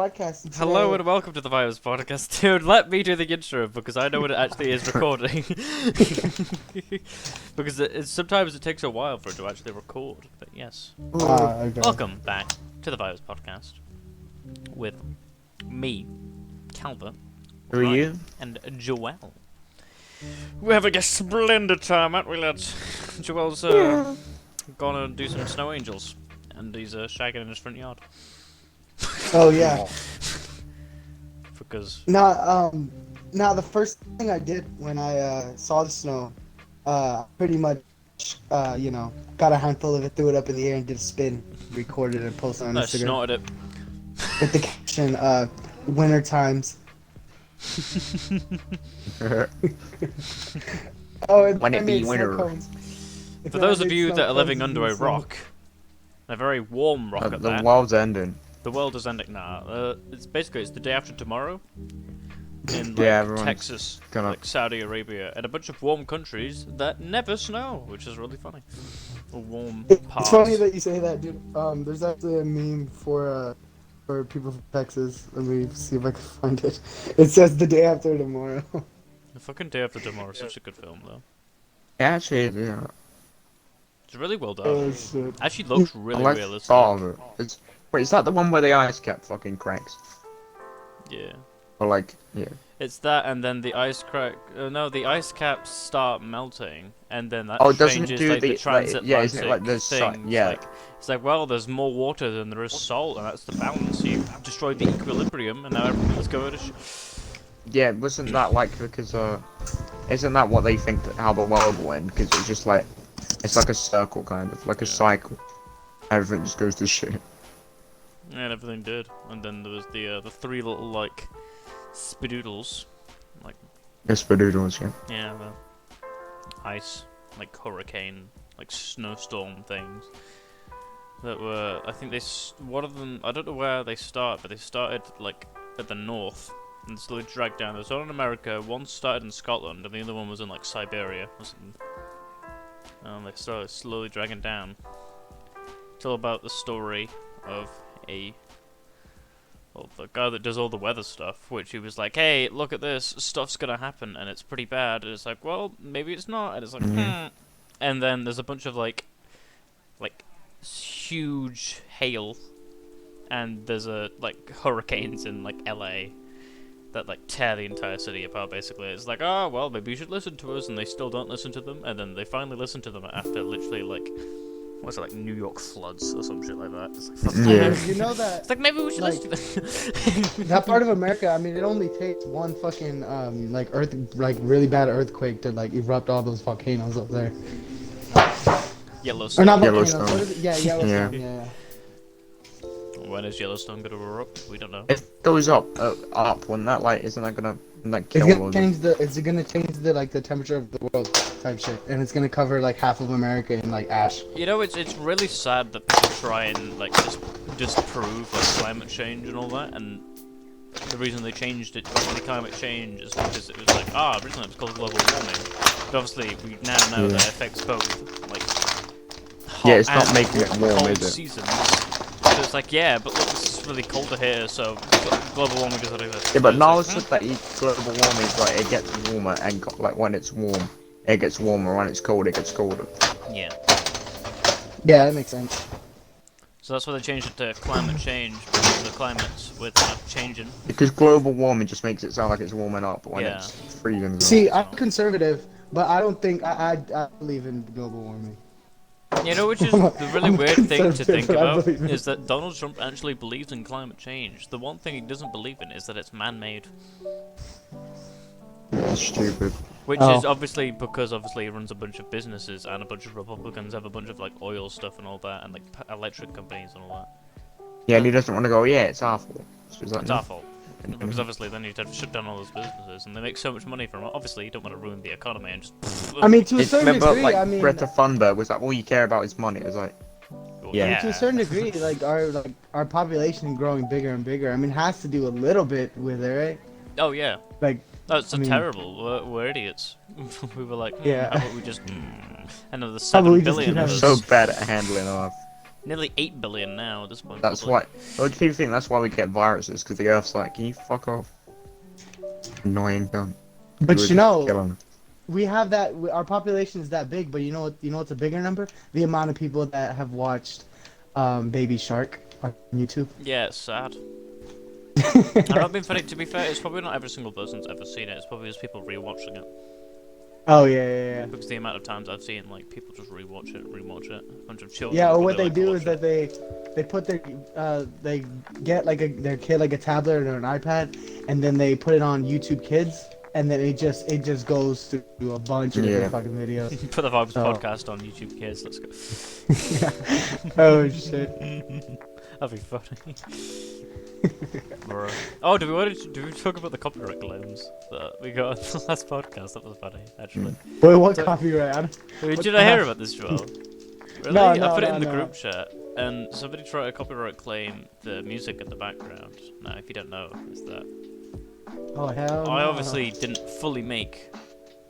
Podcast. And Hello and welcome to the Virus Podcast. Dude, let me do the intro because I know what it actually is recording. Because sometimes it takes a while for it to actually record. But yes. Okay. Welcome back to the Virus Podcast with me, Calvert. Who are you? And Joel. We're having a splendid time, aren't we, lads? Joel's gonna do some snow angels, and he's shagging in his front yard. Oh yeah. Because Now the first thing I did when I saw the snow, pretty much, got a handful of it, threw it up in the air, and did a spin, recorded, and posted on I Instagram snorted it. with the caption, "Winter times." When it be winter. For those of you that are living under a rock, a very warm rock at The that. world's ending. The world is ending now. It's the day after tomorrow in Yeah, like everyone's Texas, gonna- like Saudi Arabia, and a bunch of warm countries that never snow, which is really funny. A warm It's parts. funny that you say that, dude. There's actually a meme for people from Texas. Let me see if I can find it. It says the day after tomorrow. The fucking day after tomorrow is such a good film, though. Actually, yeah. It's really well done. Oh shit. Actually, looks I really like realistic. all of it. Wait, is that the one where the ice cap fucking cracks? Yeah. Or like, yeah. It's that, and then the ice crack. No, the ice caps start melting, and then that Doesn't it changes do like the the transatlantic yeah, isn't it like the thing. yeah. It's like, well, there's more water than there is salt, and that's the balance. You've destroyed the equilibrium, and now everything's going to Yeah, wasn't that like because isn't that what they think that how the world will end? Because it's just like it's like a circle kind of like a cycle. Everything just goes to shit. And everything did, and then there was the three little like spadoodles, like Yes, spadoodles, yeah. yeah, the ice like hurricane, like snowstorm things that were. I think one of them. I don't know where they start, but they started like at the north and slowly dragged down. There's one in America. One started in Scotland, and the other one was in like Siberia. And they started slowly dragging down. It's all about the story of the guy that does all the weather stuff, which he was like, hey, look at this, stuff's gonna happen, and it's pretty bad, and it's like, well, maybe it's not, and it's like, And then there's a bunch of, like, huge hail, and there's hurricanes in, like, LA that, like, tear the entire city apart, basically. It's like, oh, well, maybe you should listen to us, and they still don't listen to them, and then they finally listen to them after literally, like, what's it, like New York floods or some shit like that? It's like, Yeah. You know that it's like maybe we should listen to them. that part of America. I mean, it only takes one fucking really bad earthquake to like erupt all those volcanoes up there. Yellowstone. Or not volcanoes. Yellowstone. What is it? Yeah, Yellowstone. Yeah. Yeah. When is Yellowstone gonna erupt? We don't know. If it goes up, wouldn't that like isn't that gonna like It's kill all gonna of change the. It's gonna change the temperature of the world type shit, and it's gonna cover like half of America in like ash. You know, it's really sad that people try and like just prove like climate change and all that, and the reason they changed it to climate change is because it was like originally it was called global warming, but obviously we now know that it affects both like hot Yeah, it's not and making it warm, cold is it? seasons. So it's like, yeah, but look, this is really colder here, so global warming doesn't exist. Yeah, but It's now like, it's that global warming is like it gets warmer and like when it's warm, it gets warmer. When it's cold, it gets colder. yeah. Yeah, that makes sense. So that's why they changed it to climate change, because the climates were changing. Because global warming just makes it sound like it's warming up when Yeah. it's freezing. See, I'm conservative, but I don't think I believe in global warming. You know, which is the really I'm weird thing to conservative, think but I about, believe in it. is that Donald Trump actually believes in climate change. The one thing he doesn't believe in is that it's man-made. That's stupid. Which is obviously because he runs a bunch of businesses, and a bunch of Republicans have a bunch of like oil stuff and all that, and like electric companies and all that. Yeah, and he doesn't want to go. Yeah, it's our fault. So he's like, It's no. our fault. Because obviously then you'd have to shut down all those businesses, and they make so much money from it. Obviously, you don't want to ruin the economy and just. I mean, to a It's, certain remember, degree, like I mean, Greta Thunberg was like, all you care about is money. It was like, Well, yeah. to a certain degree, like our population growing bigger and bigger. I mean, has to do a little bit with it, right? Oh yeah. Like, That's I mean- terrible. We're idiots. We were like, Yeah. how about we just. And there's How about 7 we just billion keep of having- us. so bad at handling our Nearly 8 billion now at this point. That's probably. why. Well, do you think that's why we get viruses? Because the Earth's like, can you fuck off? Annoying cunt. But We're you just know, killing. we have that. Our population is that big, but you know what? You know what's a bigger number? The amount of people that have watched Baby Shark on YouTube. Yeah, it's sad. I'm not being funny. To be fair, it's probably not every single person's ever seen it. It's probably just people rewatching it. Oh yeah. Because the amount of times I've seen like people just rewatch it. A bunch of children. Yeah, or will what go, they like, do watch is that they put they get like their kid like a tablet or an iPad, and then they put it on YouTube Kids, and then it just goes through a bunch of different fucking videos. it. Put the Vibes Oh. podcast on YouTube Kids. Let's go. Oh shit. That'd be funny. Oh, do we talk about the copyright claims that we got on the last podcast? That was funny, actually. Wait, what So- copyright? Did I hear about this, Joel? Really? No, I no, put it no, in the no. group chat, and somebody tried to copyright claim the music in the background. Now, if you don't know, it's that. Oh hell. I no. obviously didn't fully make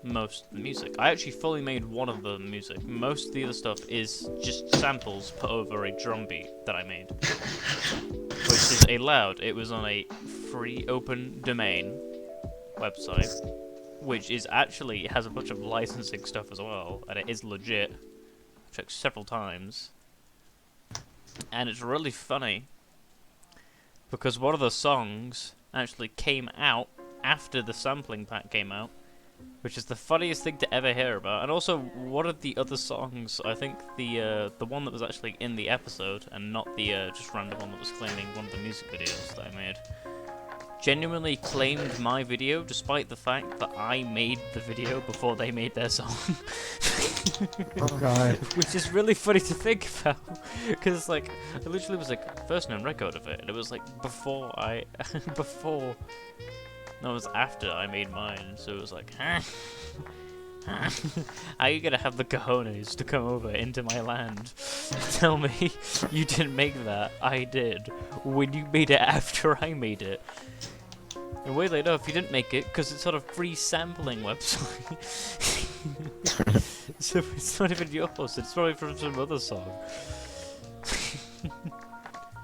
most of the music. I actually fully made one of the music. Most of the other stuff is just samples put over a drum beat that I made. Which is allowed. It was on a free open domain website, which is actually has a bunch of licensing stuff as well, and it is legit. I've checked several times. And it's really funny because one of the songs actually came out after the sampling pack came out, which is the funniest thing to ever hear about. And also, one of the other songs, I think the one that was actually in the episode, and not the just random one that was claiming one of the music videos that I made, genuinely claimed my video, despite the fact that I made the video before they made their song. Oh god. Which is really funny to think about, because like it literally was like first known record of it, and it was like before before. No, it was after I made mine, so it was like, huh? How are you gonna have the cojones to come over into my land and tell me you didn't make that? I did. When you made it after I made it. And weirdly enough, you didn't make it because it's on a free sampling website. So it's not even yours, it's probably from some other song.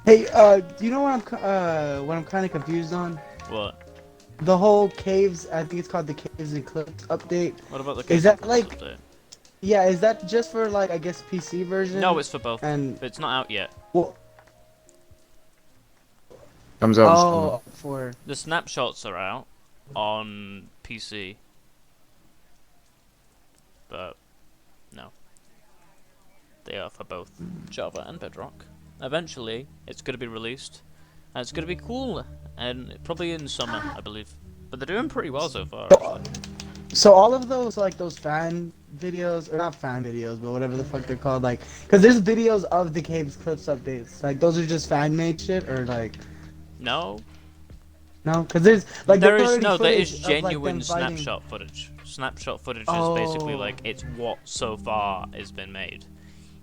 Hey, do you know what I'm kind of confused on? What? The whole caves. I think it's called the Caves and Cliffs update. What about the Is that Caves like- update? Yeah, is that just for like I guess PC version? No, it's for both. and But it's not out yet. well, Comes out. oh, for The snapshots are out on PC. But no. They are for both Java and Bedrock. Eventually, it's going to be released. And it's going to be cool. And probably in summer, I believe. But they're doing pretty well so far, actually. so all of those like those fan videos or not fan videos, but whatever the fuck they're called, like because there's videos of the Caves Cliffs updates. Like those are just fan made shit or like No. no, because there's like There there's is already no, there footage is of, like, genuine them fighting- snapshot footage. Snapshot footage is basically Oh. like it's what so far has been made.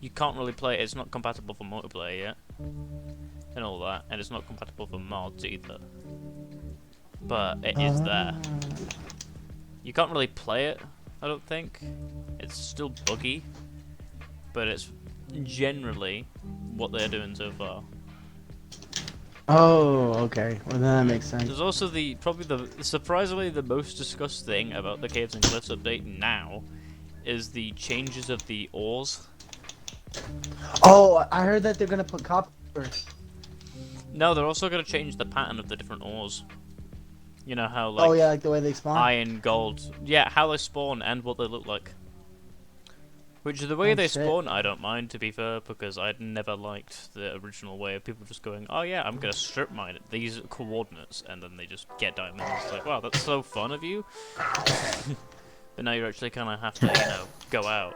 You can't really play it. It's not compatible for multiplayer yet, and all that, and it's not compatible for mods either. But it is there. You can't really play it, I don't think. It's still buggy, but it's generally what they're doing so far. Oh, okay. Well, then that makes sense. There's also probably the surprisingly the most discussed thing about the Caves and Cliffs update now is the changes of the ores. Oh, I heard that they're gonna put copper. No, they're also going to change the pattern of the different ores. You know how like Oh yeah, like the way they spawn. iron, gold, yeah, how they spawn and what they look like. Which the way Oh, they shit. spawn, I don't mind, to be fair, because I'd never liked the original way of people just going, oh yeah, I'm gonna strip mine at these coordinates, and then they just get diamonds. It's like, wow, that's so fun of you. But now you actually kind of have to, you know, go out.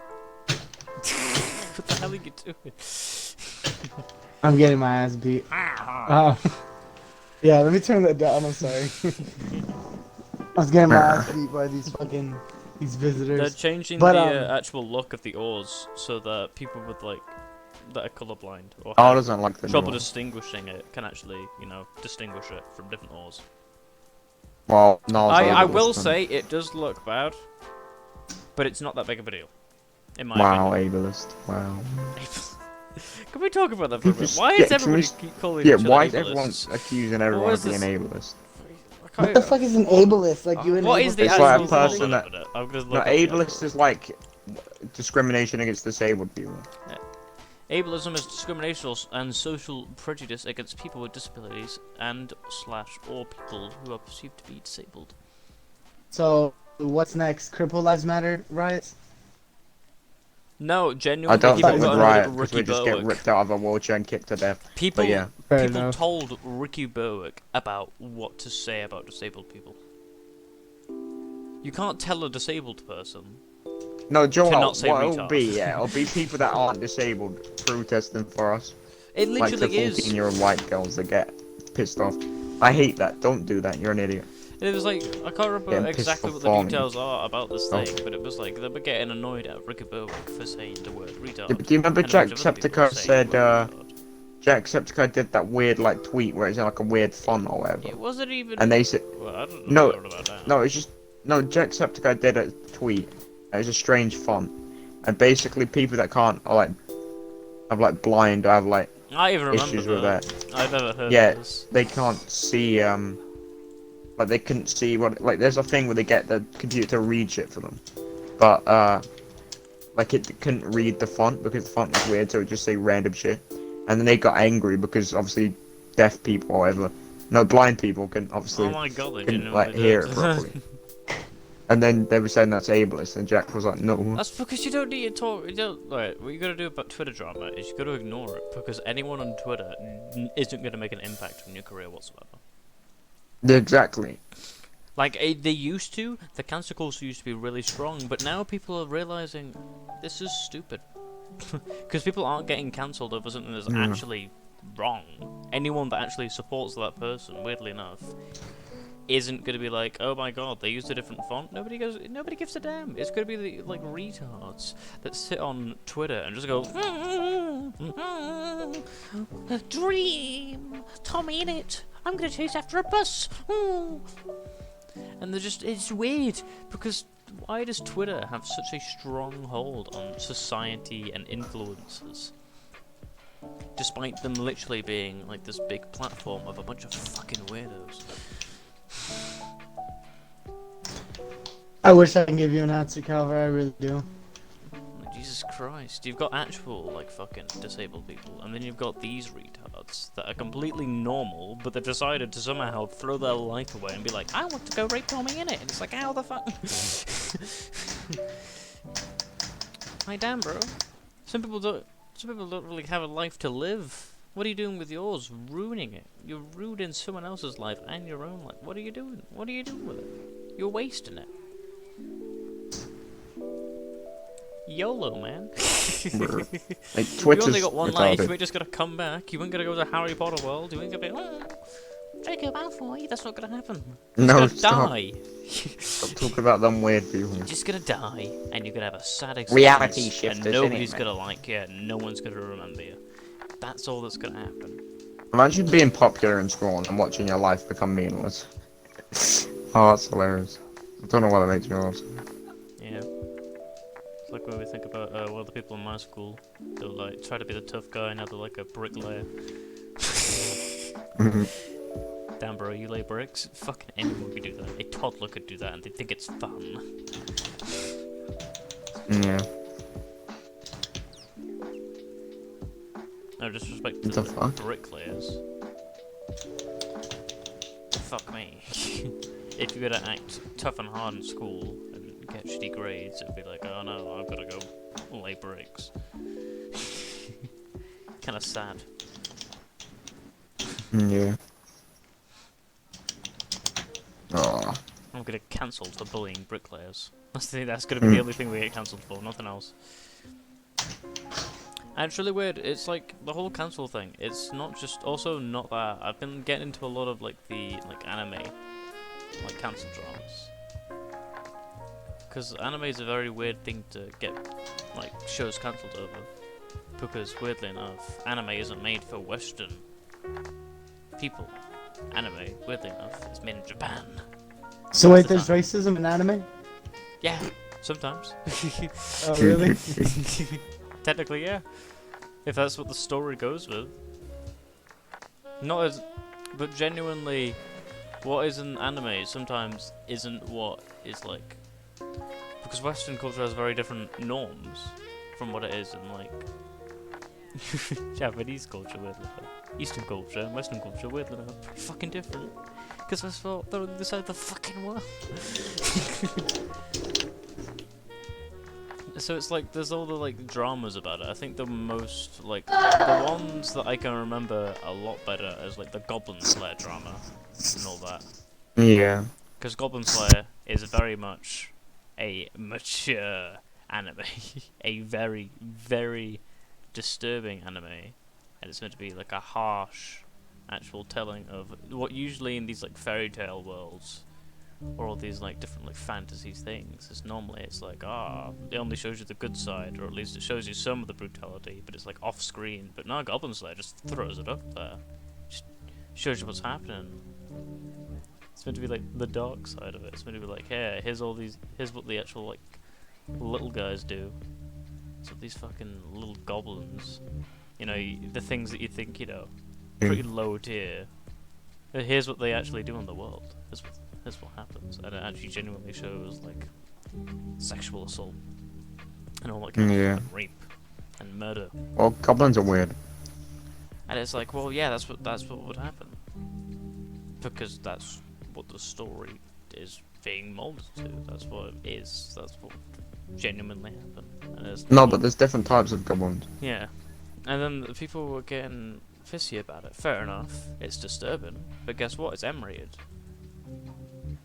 What the hell are you doing? I'm getting my ass beat. Yeah, let me turn that down. I'm sorry. I was getting my ass beat by these visitors. They're changing But, the actual look of the ores so that people with like that are colorblind or Oh, have doesn't like the new trouble one. distinguishing it can actually, you know, distinguish it from different ores. Well, no. I will say it does look bad, but it's not that big of a deal, in my Wow, opinion. ableist. Wow. Can we talk about that for a minute? Just- Why yeah, is can we everybody s- keep calling Yeah, each other why is everyone ableists? accusing everyone is of being this? ableist? What the fuck is an ableist? Like you enable What is the It's like a actual? person Hold on a that- minute. I'm gonna No, look up the ableist actual- is like discrimination against disabled people. Ableism is discrimination and social prejudice against people with disabilities and slash or people who are perceived to be disabled. So what's next? Cripple Lives Matter riots? No, I genuinely, don't people think thought we'd got riot annoyed at because Ricky we just get Berwick. ripped out of a wheelchair and kicked to death. People, But yeah, Fair people enough. told Ricky Berwick about what to say about disabled people. You can't tell a disabled person. no, Joel, To what not say it'll retard. be, yeah, it'll be people that aren't disabled protesting for us. It Like the literally is. 14-year-old white girls that get pissed off. I hate that. Don't do that. You're an idiot. It was like, I can't remember Getting pissed exactly off what the farming. details are about this Oh. thing, but it was like they were getting annoyed at Ricky Berwick for saying the word retard. Do you remember and a bunch Jack of other people Jacksepticeye saying said, the word retard. Jacksepticeye did that weird, like, tweet where it's in, like, a weird font or whatever. It wasn't even. And they said, Well, I don't No, know what about that. no, it's just, no, Jacksepticeye did a tweet. It was a strange font. And basically people that can't, are, like, have, like, blind or have, like, I even remember issues with that. that. I've never heard Yeah. of this. They can't see, like, they couldn't see what, like, there's a thing where they get the computer to read shit for them. But, like, it couldn't read the font because the font was weird, so it would just say random shit. And then they got angry because, obviously, deaf people or whatever, no, blind people can, obviously, Oh my god, they couldn't, didn't like, hear it properly. And then they were saying that's ableist, and Jack was like, no. That's because you don't need to talk. You don't. Right, what you gotta do about Twitter drama is you gotta ignore it because anyone on Twitter isn't gonna make an impact on your career whatsoever. Exactly. Like they used to, the cancel culture used to be really strong, but now people are realizing this is stupid. Because people aren't getting cancelled over something that's Yeah. actually wrong. Anyone that actually supports that person, weirdly enough, isn't gonna be like, oh my god, they used a different font. Nobody gives a damn. It's gonna be the like retards that sit on Twitter and just go, dream, Tommy in it. I'm gonna chase after a bus. And they're just, it's weird because why does Twitter have such a strong hold on society and influencers? Despite them literally being like this big platform of a bunch of fucking weirdos. I wish I can give you an answer, Calvin. I really do. Like, Jesus Christ, you've got actual like fucking disabled people, and then you've got these retards that are completely normal, but they've decided to somehow throw their life away and be like, I want to go rape Tommy in it, and it's like, how the fuck? Like, damn, bro. Some people don't really have a life to live. What are you doing with yours? Ruining it. You're ruining someone else's life and your own life. What are you doing? What are you doing with it? You're wasting it. YOLO, man. Like, You Twitter's only got one life. retarded. You ain't just gotta come back. You ain't gonna go to Harry Potter world. You ain't gonna be, oh, Draco Malfoy. That's not gonna happen. You're No, just gonna stop. die. Stop talking about them weird people. You're just gonna die, and you're gonna have a sad existence. Reality and shifters, nobody's innit, gonna like you. No one's gonna remember you. That's all that's gonna happen. Imagine being popular in school and watching your life become meaningless. Oh, that's hilarious. I don't know why that makes me laugh. Yeah. It's like when we think about well, the people in my school, they'll like try to be the tough guy, and now they're like a bricklayer. Damn, bro, you lay bricks? Fucking anyone could do that. A toddler could do that, and they think it's fun. Yeah. No disrespect to What the the fuck? bricklayers. Fuck me. If you're gonna act tough and hard in school and get shitty grades, it'd be like, oh no, I've gotta go lay bricks. Kinda sad. Yeah. Oh. I'm gonna get cancelled for bullying bricklayers. That's gonna be the only thing we get cancelled for, nothing else. And it's really weird, it's like, the whole cancel thing, it's not just, also not that, I've been getting into a lot of like the, like anime, like cancel dramas. Because anime is a very weird thing to get, like, shows cancelled over. Because, weirdly enough, anime isn't made for Western people. Anime, weirdly enough, is made in Japan. So wait, That's there's the racism in anime? Yeah, sometimes. Oh really? Technically, yeah. If that's what the story goes with. Not as, but genuinely, what is an anime sometimes isn't what is like, because Western culture has very different norms from what it is in like Japanese culture, weirdly enough. Eastern culture and Western culture, weirdly enough, pretty fucking different. Because they're on the other side of the fucking world. So it's like there's all the like dramas about it. I think the most like the ones that I can remember a lot better is like the Goblin Slayer drama and all that. Yeah. Because Goblin Slayer is very much a mature anime, a very very disturbing anime, and it's meant to be like a harsh actual telling of what usually in these like fairy tale worlds or all these like different like fantasies things is normally it's like it only shows you the good side, or at least it shows you some of the brutality, but it's like off screen. But now Goblin Slayer just throws it up there, just shows you what's happening. It's meant to be like the dark side of it. It's meant to be like, hey, here's what the actual like little guys do. So these fucking little goblins, you know, the things that you think, you know, pretty low tier. Here's what they actually do in the world. Here's what happens, and it actually genuinely shows like sexual assault and all that kind of Yeah. and rape and murder. Well, goblins are weird. And it's like, well, yeah, that's what would happen, because that's what the story is being molded to. That's what it is. That's what genuinely happened. And it's No, not, but there's different types of goblins. yeah. And then the people were getting pissy about it. Fair enough, it's disturbing, but guess what? It's M-rated.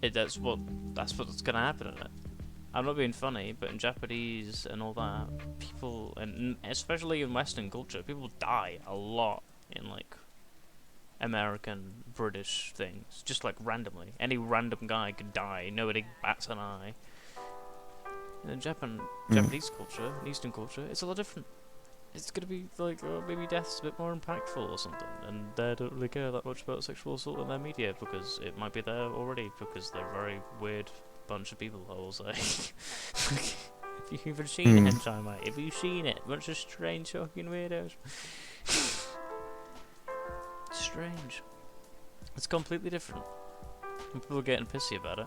That's what's gonna happen in it. I'm not being funny, but in Japanese and all that, people, and especially in Western culture, people die a lot in like American, British things, just like randomly. Any random guy could die. Nobody bats an eye. And in Japanese culture, and Eastern culture, it's a lot different. It's gonna be like, maybe death's a bit more impactful or something, and they don't really care that much about sexual assault in their media because it might be there already, because they're a very weird bunch of people, I will say. If you've even seen hentai, mate, if you've seen it, bunch of strange fucking weirdos. Strange. It's completely different. And people are getting pissy about it.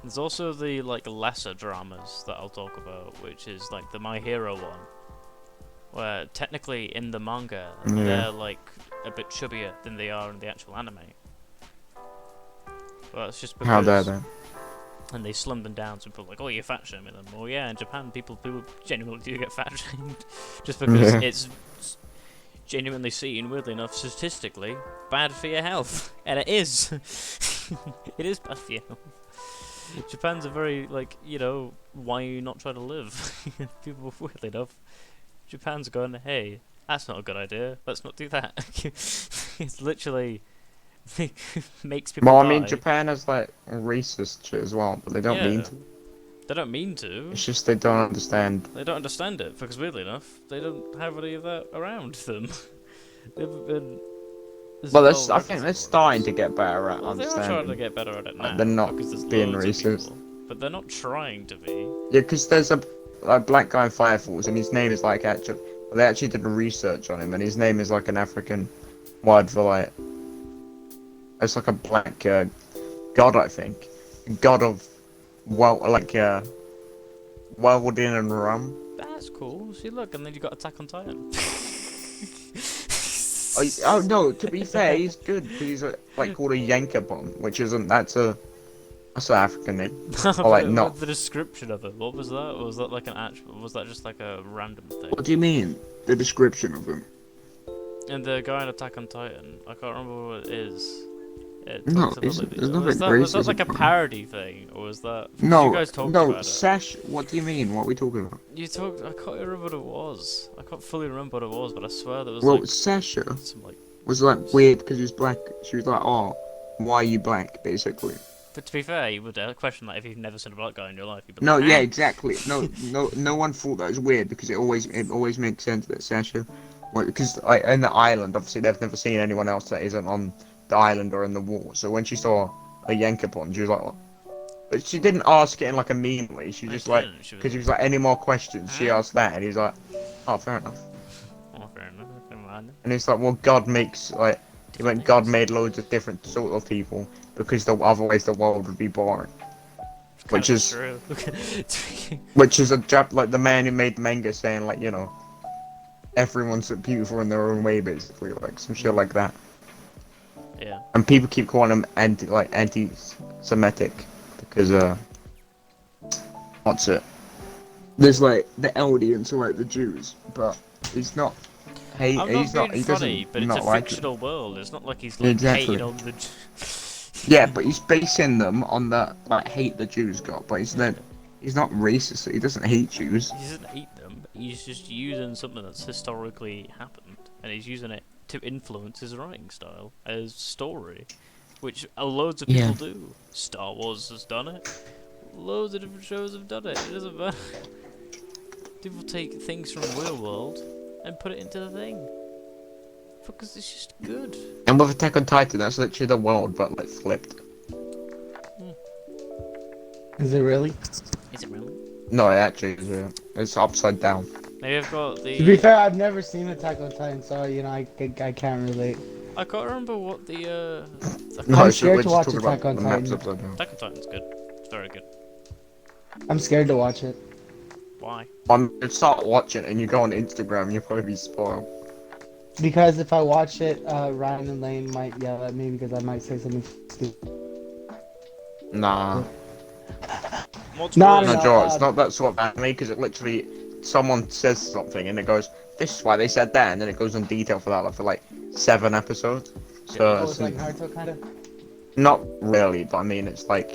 There's also the like lesser dramas that I'll talk about, which is like the My Hero one, where technically in the manga they're like a bit chubbier than they are in the actual anime. Well, that's just because. How dare they? And they slim them down, so people are like, oh, you're fat shaming them. Well, yeah, in Japan, people genuinely do get fat shamed, just because it's genuinely seen, weirdly enough, statistically, bad for your health. And it is. It is bad for your health. Japan's a very, like, you know, why are you not trying to live? People, weirdly enough, Japan's going, hey, that's not a good idea, let's not do that. It's literally makes people Well, die. I mean, Japan has like racist shit as well, but they don't mean to. They don't mean to. It's just they don't understand. They don't understand it, because weirdly enough, they don't have any of that around them. They've been... Well, I think they're starting to get better at They are understanding. trying to get better at it now. They're not because there's being loads of racist. people, but they're not trying to be. Yeah, because there's a black guy in Fire Force, and his name is like actually. They actually did research on him, and his name is like an African word for like. It's like a black god, I think. God of welding and rum. That's cool. See, look, and then you got Attack on Titan. Oh no! To be fair, he's good because he's like called a Yankapon, which isn't. That's an African name. Or like not. The description of it. What was that? Was that like an actual? Was that just like a random thing? What do you mean? The description of him? And the guy in Attack on Titan, I can't remember what it is. It No, talks about, like, there's nothing was that racist. like a parody thing, or was that? No, you guys talked no, about it. Sash. What do you mean? What are we talking about? You talked. I can't remember what it was. I can't fully remember what it was, but I swear there was Well, like Sasha some like. was like weird because he was black. She was like, "Oh, why are you black?" Basically. But to be fair, you would question that if you've never seen a black guy in your life. You'd be No, like, yeah, "Ah." exactly. No one thought that was weird because it always makes sense that Sasha, because in the island, obviously they've never seen anyone else that isn't on the island or in the war. So when she saw a Yankapon, she was like, "What?" But she didn't ask it in like a mean way. She I just like, didn't, she was because he was like, "Any more questions?" She Huh? asked that, and he was like, "Oh, fair enough." And it's like, well, God makes like, he went, God made loads of different sort of people because otherwise the world would be boring. Which is true. like the man who made manga saying like, you know, everyone's beautiful in their own way, basically, like some shit like that. Yeah. And people keep calling him anti-Semitic because what's it? There's like the audience are like the Jews, but he's not. I'm not He's being not. He funny, doesn't but it's not a like fictional world. It's not like he's like Exactly. hating on the. Yeah, but he's basing them on the like hate the Jews got, but he's not racist. He doesn't hate Jews. He doesn't hate them. He's just using something that's historically happened, and he's using it to influence his writing style as story, which loads of people do. Star Wars has done it. Loads of different shows have done it. It doesn't matter. People take things from real world and put it into the thing because it's just good. And with Attack on Titan, that's literally the world, but like flipped. Is it really? Is it really? No, it actually is. It's upside down. Maybe I've got the. To be fair, I've never seen Attack on Titan, so you know I can't relate. I can't remember what the. I'm scared to watch Attack on Titan. Attack on Titan's good. It's very good. I'm scared to watch it. Why? You start watching and you go on Instagram, you'll probably be spoiled. Because if I watch it, Ryan and Lane might yell at me because I might say something stupid. Nah. What's Nah, worse? No, no, Joe, it's not that sort of anime because it literally someone says something and it goes, "This is why they said that," and then it goes in detail for that, like, for like 7 episodes. So Oh, it's like Naruto kind of. not really, but I mean it's like,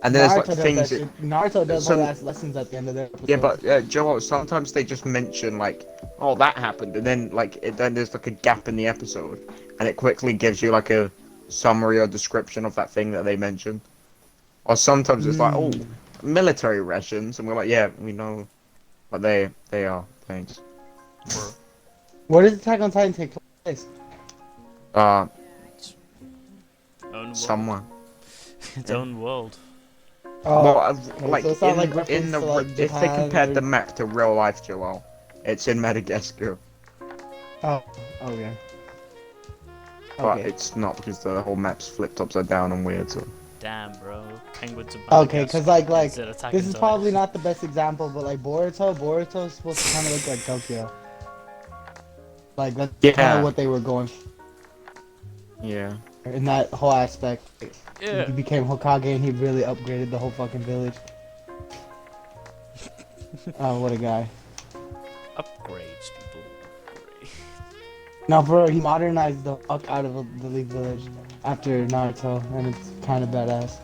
and then there's like things. Naruto does some- whole ass lessons at the end of their episode. Yeah, but Joe, sometimes they just mention like, "Oh, that happened," and then then there's like a gap in the episode, and it quickly gives you like a summary or description of that thing that they mentioned. Or sometimes it's like, "Oh, military rations," and we're like, "Yeah, we know," but they are. Thanks. Where does Attack on Titan take place? Own world. Somewhere. Its own world. Oh, Well, like, so it's not like in reference the to, like, if they Japan compared or- the map to real life, Joel, it's in Madagascar, Oh, okay. but Okay. it's not because the whole map's flipped upside down and weird. So Damn, bro. Penguins and Okay, because like instead of Attack this on is Titan. probably not the best example, but like Boruto is supposed to kind of look like Tokyo. Like that's kind Yeah. of what they were going yeah, for in that whole aspect. Yeah. He became Hokage and he really upgraded the whole fucking village. Oh, what a guy. Upgrades, people. No, bro, he modernized the fuck out of the League Village after Naruto, and it's kind of badass.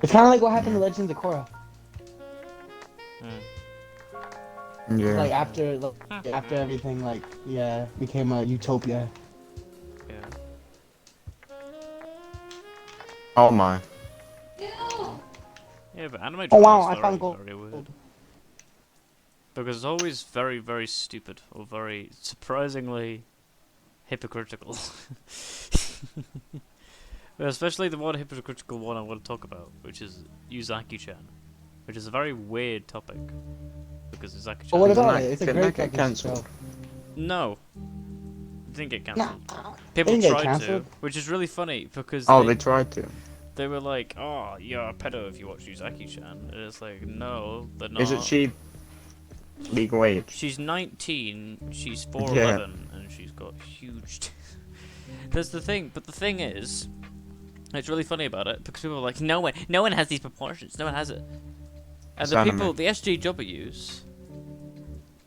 It's kind of like what happened to Legends of Korra. yeah. Like after everything, like yeah, became a utopia. Yeah. Oh my. Yeah, but anime Oh, wow, drama I is found very, gold. very weird. Because it's always very, very stupid, or very surprisingly hypocritical. Well, especially the one hypocritical one I want to talk about, which is Uzaki-chan, which is a very weird topic. Because Uzaki-chan... But what Doesn't about that- it? It's a didn't great that get fucking cancelled? show. No. It didn't get cancelled. No. People Didn't get tried to, cancelled? which is really funny, because Oh, they tried to. they were like, "Oh, you're a pedo if you watch Uzaki-chan." And it's like, no, they're not. Isn't she legal age? She's 19, she's 4'11", and she's got huge... That's the thing, but the thing is, it's really funny about it, because people are like, no one has these proportions, no one has it. And It's the anime. people, the SJWs,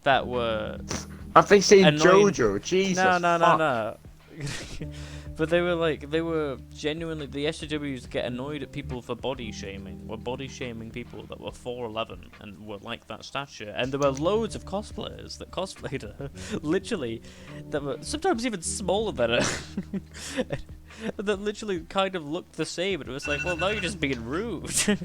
that were... Have they seen Annoying- JoJo? Jesus. No. But they were genuinely, the SJWs get annoyed at people for body shaming. Were body shaming people that were 4'11" and were like that stature. And there were loads of cosplayers that cosplayed her, literally, that were sometimes even smaller than her. That literally kind of looked the same, and it was like, well, now you're just being rude. Literally,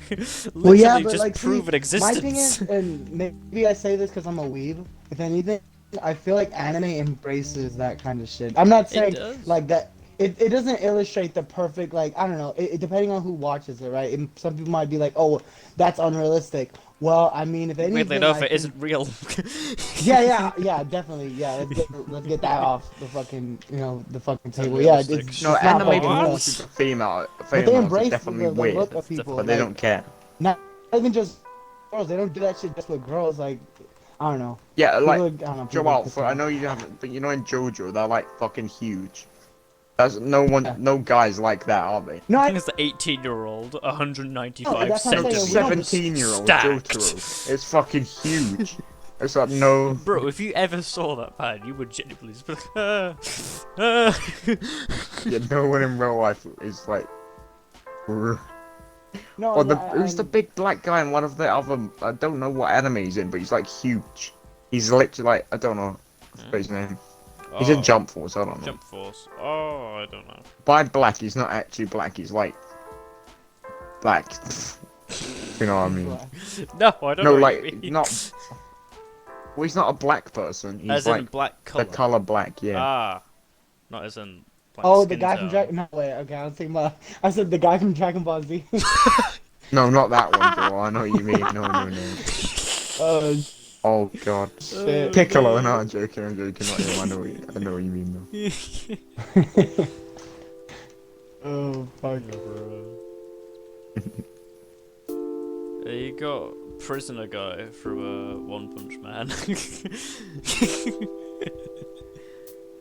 Well, yeah, but just like, prove an see, existence. my thing is, and maybe I say this because I'm a weeb. If anything, I feel like anime embraces that kind of shit. I'm not saying does. like that. It doesn't illustrate the perfect, like, I don't know. It depending on who watches it, right? And some people might be like, oh, that's unrealistic, Well, I mean, if Weirdly anything, enough, I it think... isn't real. Yeah, definitely. Yeah, let's get that off the fucking, the fucking It's table. Yeah, unrealistic. No, it's not anime fucking real. What? porn female But they females are embrace definitely the weird, look of It's people. but they definitely don't care. Not even just girls. They don't do that shit just with girls. Like, I don't know. Yeah, like I don't know. People Joel. piss For me I off. know you haven't, but you know in JoJo they're like fucking huge. That's no one, Yeah. no guys like that, are they? No, I think it's the 18-year-old, 195 that's what I'm saying, we don't- centimeters. 17-year-old Stacked. Jotaro. It's fucking huge. It's like no. Bro, if you ever saw that man, you would genuinely just be like, Yeah, no one in real life is like. no. Or yeah, who's the big black guy in one of the other? I don't know what anime he's in, but he's like huge. He's literally like I don't know what's his name. He's in Jump Force. I don't know. Jump Force. Oh, I don't know. By black, he's not actually black. He's like black. You know what I mean? No, I don't No, know. like what you mean. not. Well, he's not a black person. He's As like in black the color. color black. Yeah. Ah, not as in. Black Oh, the skin guy from tone. Dragon. No, wait. Okay, I was thinking about. I said the guy from Dragon Ball Z. No, not that one, Joel. I know what you mean. No. Oh Oh god. shit. Piccolo. No, I'm joking. I'm joking. Not him. I know what you mean though. Oh fuck. You got Prisoner Guy from One Punch Man.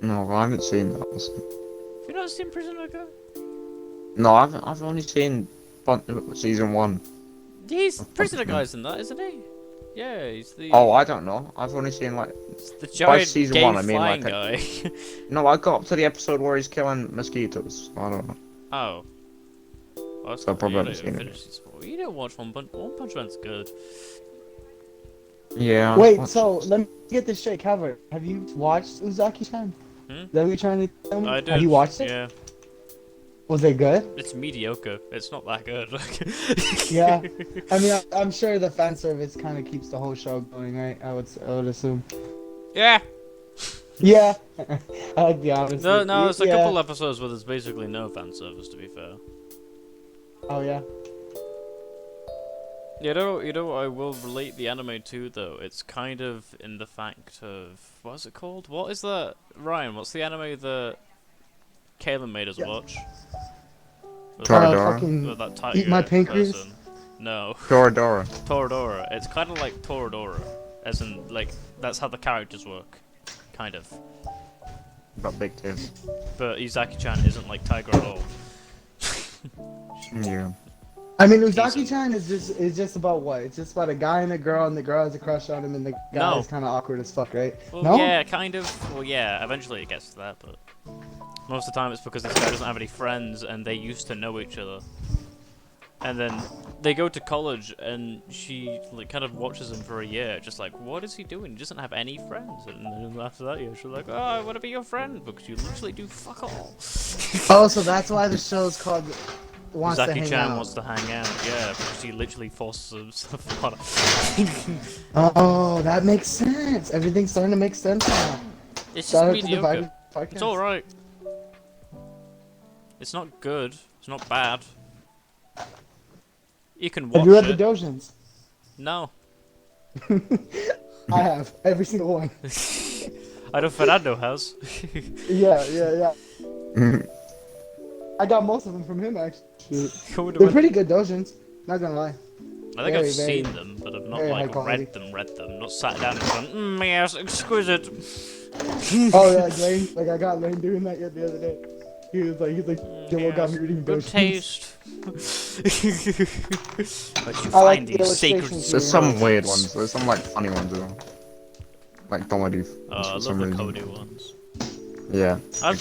No, I haven't seen that. Have you not seen Prisoner Guy? No, I've only seen season 1. He's Punch Prisoner Man. Guy's in that, isn't he? Yeah, he's the. Oh, I don't know. I've only seen like. He's the giant season gay 1, I mean, flying like guy. No, I got up to the episode where he's killing mosquitoes. I don't know. Oh. Well, that's So cool. probably You haven't don't seen it. finish season 4. You don't watch One Punch Man's good. Yeah. Wait, so let me get this shit covered. Have you watched Uzaki-chan? Hmm? Is that what you're trying to tell me? I did. Have you watched it? Yeah. Was it good? It's mediocre. It's not that good. Yeah. I mean, I'm sure the fan service kind of keeps the whole show going, right? I would assume. Yeah. Yeah. I like the honesty. No, there's a Yeah. couple episodes where there's basically no fan service, to be fair. Oh yeah. You know what I will relate the anime to, though? It's kind of in the fact of... What's it called? What is that? Ryan, what's the anime that Kaylin made us Yeah. watch? With Toradora. fucking with that tiger Eat My Pancreas? person. No. Toradora. Toradora. It's kind of like Toradora. As in, like, that's how the characters work. Kind of. Got big tits. But Izaki-chan isn't like Tiger at all. Yeah. I mean, Uzaki-chan is just about what? It's just about a guy and a girl and the girl has a crush on him, and the guy No. is kind of awkward as fuck, right? Well, No? yeah, kind of. Well, yeah, eventually it gets to that, but most of the time it's because this guy doesn't have any friends and they used to know each other. And then they go to college and she like kind of watches him for a year, just like, what is he doing? He doesn't have any friends. And then after that year, she's like, oh, I want to be your friend because you literally do fuck all. Oh, so that's why the show's called Wants to Hang Zaki-chan Out. wants to hang out, yeah, because he literally forces himself on her. Oh, that makes sense. Everything's starting to make sense now. It's just Shout out to the mediocre. Vibe Podcast. It's alright. It's not good. It's not bad. You can watch Have you read it. the Dojins? No. I have. Every single one. I know Fernando has. Yeah. I got most of them from him, actually. Who would have They're went- pretty good Dojins. Not gonna lie. I think very, I've very- seen them, but I've not very like high quality. read them, not sat down and gone, yes, exquisite. Oh, yeah, like Lane. Like, I got Lane doing that yet the other day. He was like, Joel got me reading good Dojins. taste. But you I like find the these sacred illustrations There's here. some weird ones. There's some like funny ones as well. Like comedy. I for love some the reason. comedy ones. Yeah. I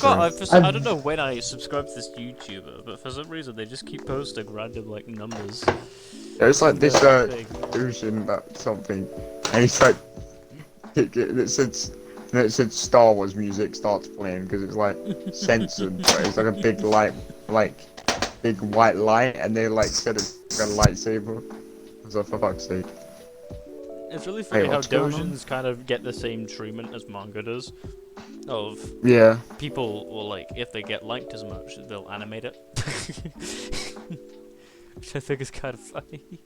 don't know when I subscribed to this YouTuber, but for some reason they just keep posting random like numbers. It's like this Thing. Eurasian that something, and it's like it said Star Wars music starts playing because it's like censored, but it's like a big light, like big white light, and they like said it's like a lightsaber. So for fuck's sake. It's really funny how what's going on? Dojins kind of get the same treatment as manga does. Of Yeah. people will like, if they get liked as much, they'll animate it. Which I think is kind of funny.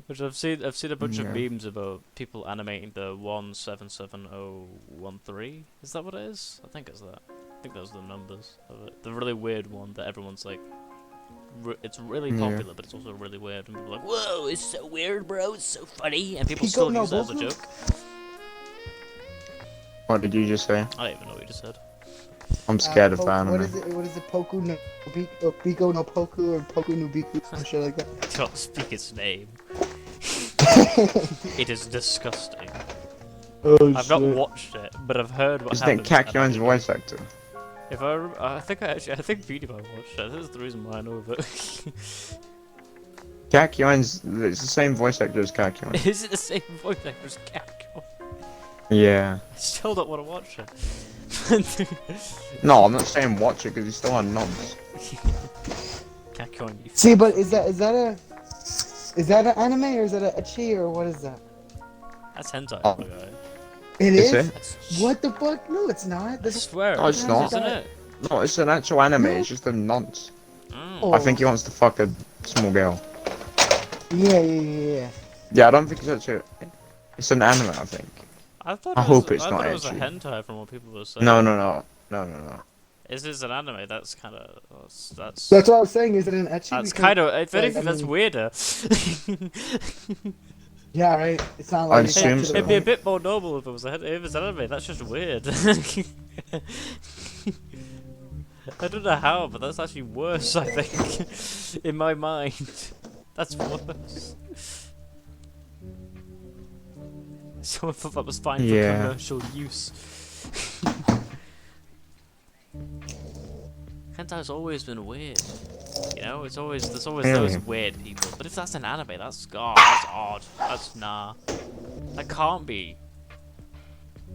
Which I've seen a bunch of Yeah. memes about people animating the 177013. Is that what it is? I think it's that. I think those are the numbers of it. The really weird one that everyone's like. It's really Yeah. popular, but it's also really weird. And people are like, "Whoa, it's so weird, bro! It's so funny," and people Pico still no use it as a Boku? joke. What did you just say? I don't even know what you just said. I'm scared of What anime. is it? What is it? Poku no Pico no Poku or Poku no Biku, some shit like that. Can't speak its name. It is disgusting. Oh I've not watched it, but I've heard what Isn't it happens. Kakyoin's voice actor? If I think I PewDiePie watched it. That's the reason why I know of it. Kakyoin's it's the same voice actor as Kakyoin. Is it the same voice actor as Capcom? Yeah. I still don't want to watch it. No, I'm not saying watch it because he's still on nonce. Capcom, you See, but is that an anime or is that a ecchi or what is that? That's hentai, Oh. my guy. It Is is. it? That's What the fuck? No, it's not. I This swear, No, it's not. isn't it? No, it's an actual anime. No. It's just a nonce. Mm. I think he wants to fuck a small girl. Yeah. Yeah, I don't think it's actually. It's an anime, I think. I thought I it was, hope it's I not thought it was a ecchi. hentai from what people were saying. No. Is this an anime? That's kind of that's That's what I was saying. Is it an ecchi? that's Because- kind of. If like, anything, I that's mean- weirder. Yeah, right. It's not I'd like assume It'd so. be a bit more normal if it was if it's an anime. That's just weird. I don't know how, but that's actually worse. I think, in my mind, that's worse. Someone thought that was fine for Yeah. commercial use. Hentai's always been weird. You know, there's always Really? those weird people. But if that's an anime, that's that's odd. That's nah. That can't be.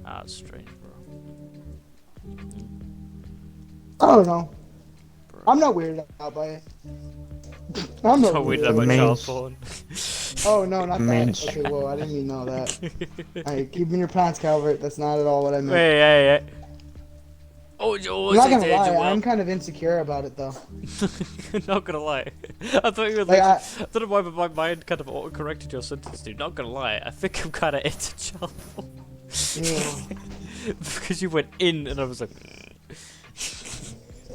Ah, that's strange, bro. I don't know. I'm not weirded out by it. I'm not So weird weirded out. about Main- child porn. Oh no, not that. Mainstream. Okay, whoa, I didn't mean all that. Alright, keep in your pants, Calvert. That's not at all what I meant. Hey. Oh, I'm not gonna lie, I'm kind of insecure about it though. Not gonna lie. I thought you were Like, I don't know why, but my mind kind of auto-corrected your sentence, dude. Not gonna lie, I think I'm kind of into child porn. Yeah. Because you went in, and I was like,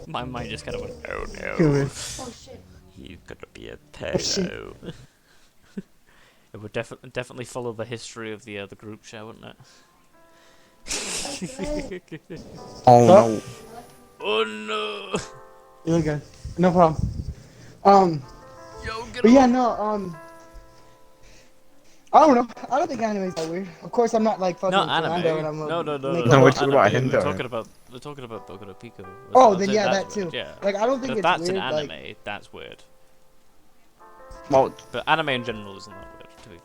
my mind just kind of went, oh no, Cool. Oh shit. you're gonna be a shit. pedo. It would definitely follow the history of the group show, wouldn't it? Oh no. Oh no! You look good. No problem. Yo, get But yeah, no, I don't know. I don't think anime's that weird. Of course, I'm not like fucking Not anime. Fernando and I'm No, making- No, we're not talking about anime. hentai. We're talking about Boku no Pico. Oh, I'm then saying yeah, that's that weird, too. Yeah. Like, I don't But think if it's that's weird. an Like, anime, that's weird. Well, But anime in general isn't that weird, to be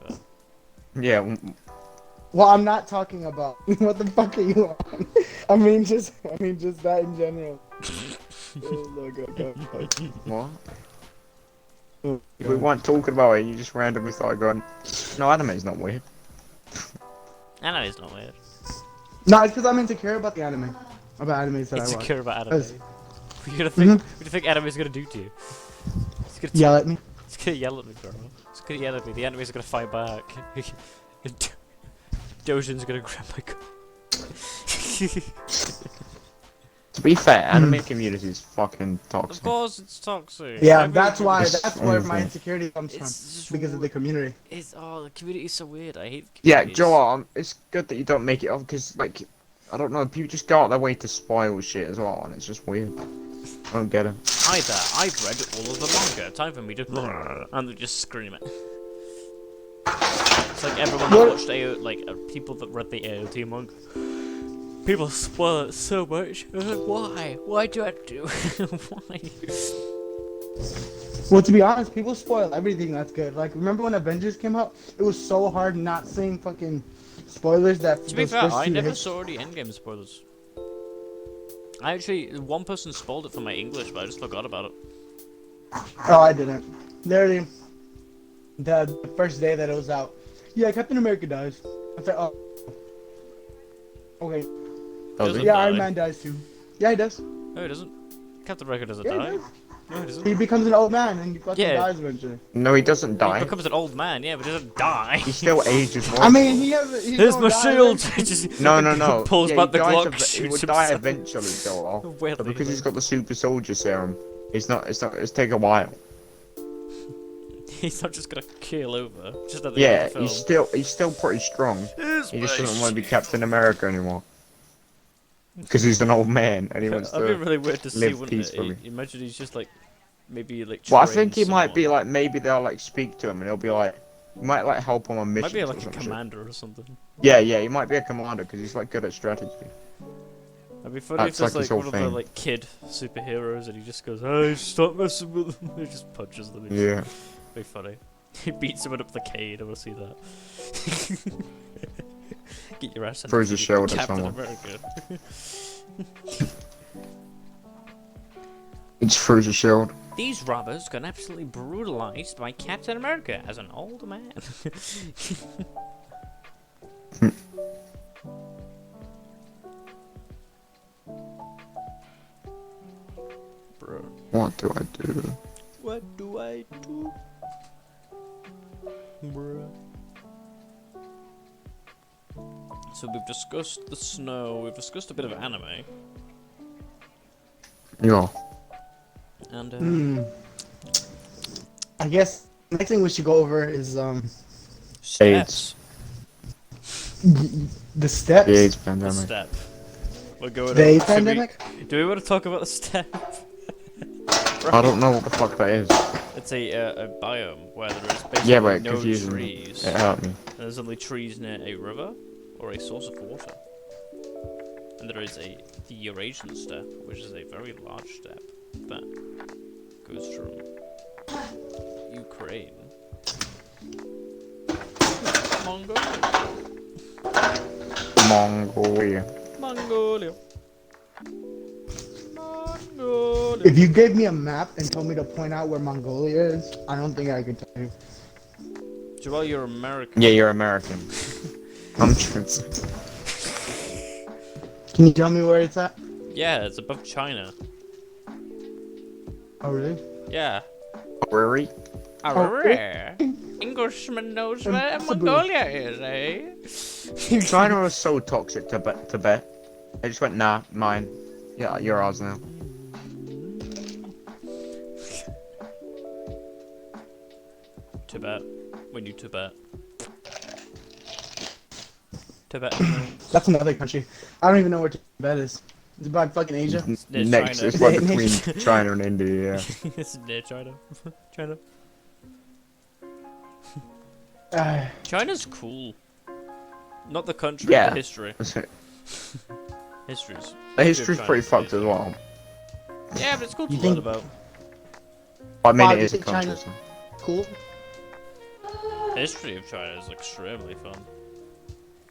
fair. yeah. well, I'm not talking about what the fuck are you on? I mean just that in general. Oh my god. What? Oh, If we weren't talking about it, you just randomly started going, no, anime's not weird. Anime's not weird. No, it's because I'm insecure about the anime. About animes that I watch. Insecure about anime. Cause- What do you think anime's gonna do to you? It's gonna Yell at me. It's gonna yell at me, bro. It's gonna yell at me. The anime's gonna fight back. Dojin's gonna grab my gun. To be fair, anime community is fucking Of toxic. course, it's toxic. Yeah, Every- that's why. It's That's where my awful. insecurity comes from. It's just Because of the community. It's the community's so weird. I hate. Yeah, communities. Joel, it's good that you don't make it up because, like, I don't know, people just go out their way to spoil shit as well, and it's just weird. I don't get it. Either I've read all of the manga. Time for me to and they just scream it. It's like everyone that What? watched people that read the AOT manga. People spoil it so much. Why? Why do I do? Why? Well, to be honest, people spoil everything that's good. Like, remember when Avengers came out? It was so hard not saying fucking spoilers that. To be those fair, first I two never hits- saw any endgame spoilers. I actually, one person spoiled it for my English, but I just forgot about it. Oh, I didn't. Literally, the first day that it was out. Yeah, Captain America dies. I said, oh. Okay. Oh, Doesn't Yeah, die. Iron Man dies too. Yeah, he does. No, he doesn't. Captain America doesn't Yeah, die. he does. No, he doesn't. He becomes an old man and he fucking Yeah. dies eventually. No, he doesn't He die. becomes an old man, yeah, but he doesn't die. He still ages more. I mean, he Here's don't my die shield! eventually. Just No, fucking no, no. pulls Yeah, back the he dies Glock, of- he shoots would die himself. eventually, Joel. Weirdly, But because he's like- got the super soldier serum, it's take a while. He's not just gonna keel over. Just at the Yeah, end of the film. he's still pretty strong. Here's He just my doesn't want to be shield. Captain America anymore. Because he's an old man and he wants That'd to be really weird to see, live wouldn't peacefully. it? Imagine he's just like, maybe like. Well, I think he trains might be someone. like, maybe they'll like speak to him and he'll be like, he might like help him on missions. Might be or like a some shit. commander or something. Yeah, he might be a commander because he's like good at strategy. It'd be funny if That's there's like his like one whole of the thing. like kid superheroes and he just goes, "Hey, stop messing with them." He just punches them. Yeah. It'd be funny. He beats someone up with a cane. I want to see that. Get your ass. Throws a shield at Captain someone. America. It's throws a shield. These robbers got absolutely brutalized by Captain America as an old man. Bro, What do I do? what do I do? Bruh. So we've discussed the snow, we've discussed a bit of anime, Yeah. and I guess the next thing we should go over is steps. the steps. The AIDS The pandemic. step. We're going The on. AIDS Should we- pandemic. Do we want to talk about the step? I don't know what the fuck that is. It's a biome where there is basically Yeah, but it no confuses me. trees. It hurt me. And there's only trees near a river or a source of water. And there is the Eurasian Step, which is a very large step that goes from Ukraine, Mongolia, Mongolia. Mongolia. If you gave me a map and told me to point out where Mongolia is, I don't think I could tell you. Joel, you're American. Yeah, you're American. I'm just. Can you tell me where it's at? Yeah, it's above China. Oh, really? Yeah. Worry. Arrgh. Englishman knows where Impossible. Mongolia is, eh? China was so toxic to Tibet. They just went, nah, mine. Yeah, you're ours now. Tibet. We knew Tibet. Tibet. That's another country. I don't even know where Tibet is. It's about fucking Asia. near Next, China. it's like Next. between China and India. Yeah. It's near China. China. Uh, China's cool. Not the country, Yeah. the history. The History's. history's China's pretty fucked amazing. as well. Yeah, but it's cool to You learn think- about. I mean, Wow, it you is a think country. China's- so- cool. History of China is extremely fun.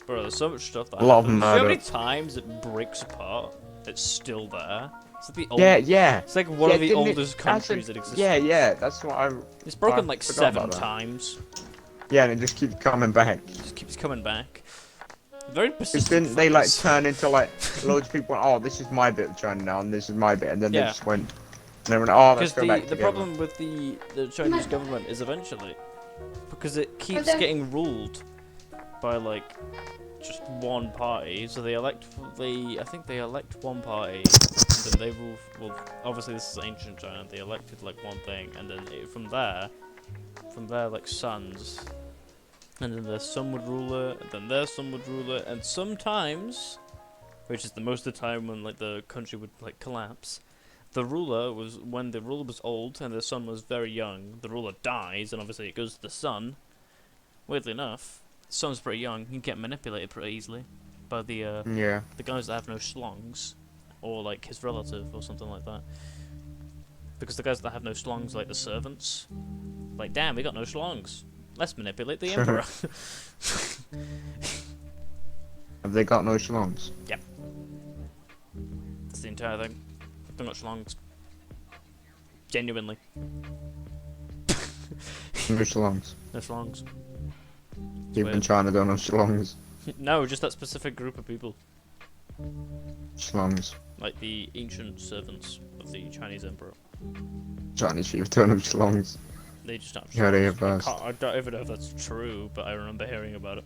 Bro, there's so much stuff that A lot of happens. You know how murder. many times it breaks apart? It's still there. It's like the old. Yeah. It's like one Yeah, of the didn't it- oldest countries that exists. Yeah, that's what I. It's broken I like forgot 7 about that. times. Yeah, and it just keeps coming back. It just keeps coming back. Very Because persistent. didn't they like fuckers. turn into like loads of people went, oh, this is my bit of China now, and this is my bit, and then Yeah. they just went, and they went, oh, let's Because go back the together. problem with the Chinese government is eventually, because it keeps getting ruled by like just one party. So they elect I think they elect one party, and then they rule. Well, obviously this is ancient China. They elected like one thing, and then from there like sons, and then their son would rule it, and then their son would rule it, and sometimes, which is the most of the time when like the country would like collapse. The ruler was, when the ruler was old and the son was very young, the ruler dies, and obviously it goes to the son. Weirdly enough, the son's pretty young, he can get manipulated pretty easily by the Yeah. guys that have no schlongs, or like his relative or something like that. Because the guys that have no schlongs, like the servants, like, damn, we got no schlongs. Let's manipulate the emperor. Have they got no shalons? That's the entire thing. They've got schlongs. Genuinely. No shalons. No schlongs. People in weird. China don't have shalons. No, just that specific group of people. Shalons. Like the ancient servants of the Chinese emperor. Chinese sheep don't have schlongs. They just don't have Yeah, they schlongs. have burst. I don't even know if that's true, but I remember hearing about it.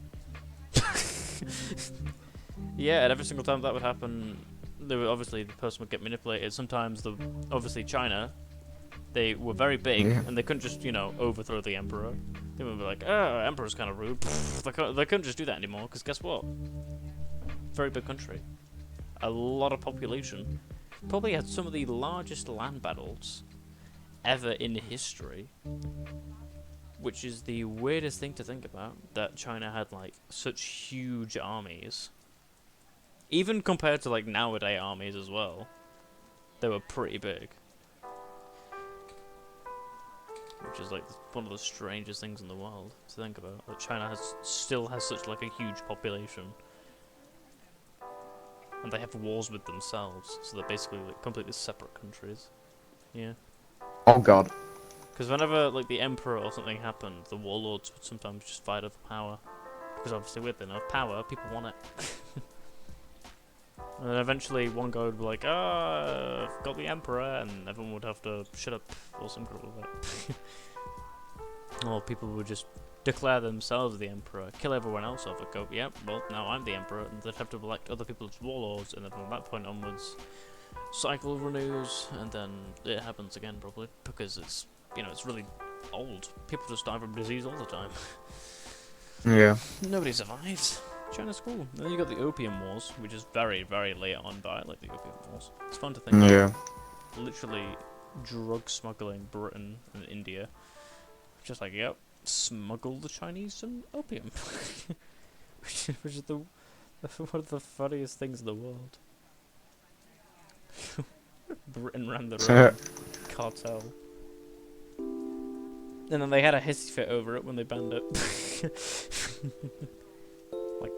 Yeah, and every single time that would happen, they would, obviously the person would get manipulated. Sometimes obviously China, they were very big, Yeah. and they couldn't just, overthrow the emperor. They would be like, oh, emperor's kind of rude. They couldn't just do that anymore, because guess what? Very big country. A lot of population. Probably had some of the largest land battles ever in history. Which is the weirdest thing to think about, that China had, like, such huge armies. Even compared to, like, nowadays armies as well. They were pretty big. Which is, like, one of the strangest things in the world to think about. That China still has such, like, a huge population. And they have wars with themselves, so they're basically, like, completely separate countries. Yeah. Oh god. Because whenever, like, the emperor or something happened, the warlords would sometimes just fight over power. Because obviously with enough power, people want it. And then eventually one guy would be like, I've got the emperor, and everyone would have to shut up or some crap like that. Or people would just declare themselves the emperor, kill everyone else off, and go, yep, well, now I'm the emperor, and they'd have to elect other people as warlords, and then from that point onwards, cycle renews, and then it happens again, probably, because it's, it's really old. People just die from disease all the time. Yeah. Nobody survives. China's cool. And then you got the Opium Wars, which is very, very late on, but I like the Opium Wars. It's fun to think Yeah. about. Literally drug smuggling Britain and India. Just like, yep, smuggle the Chinese some opium. which is one of the funniest things in the world. Britain ran their own cartel. And then they had a hissy fit over it when they banned it. Like,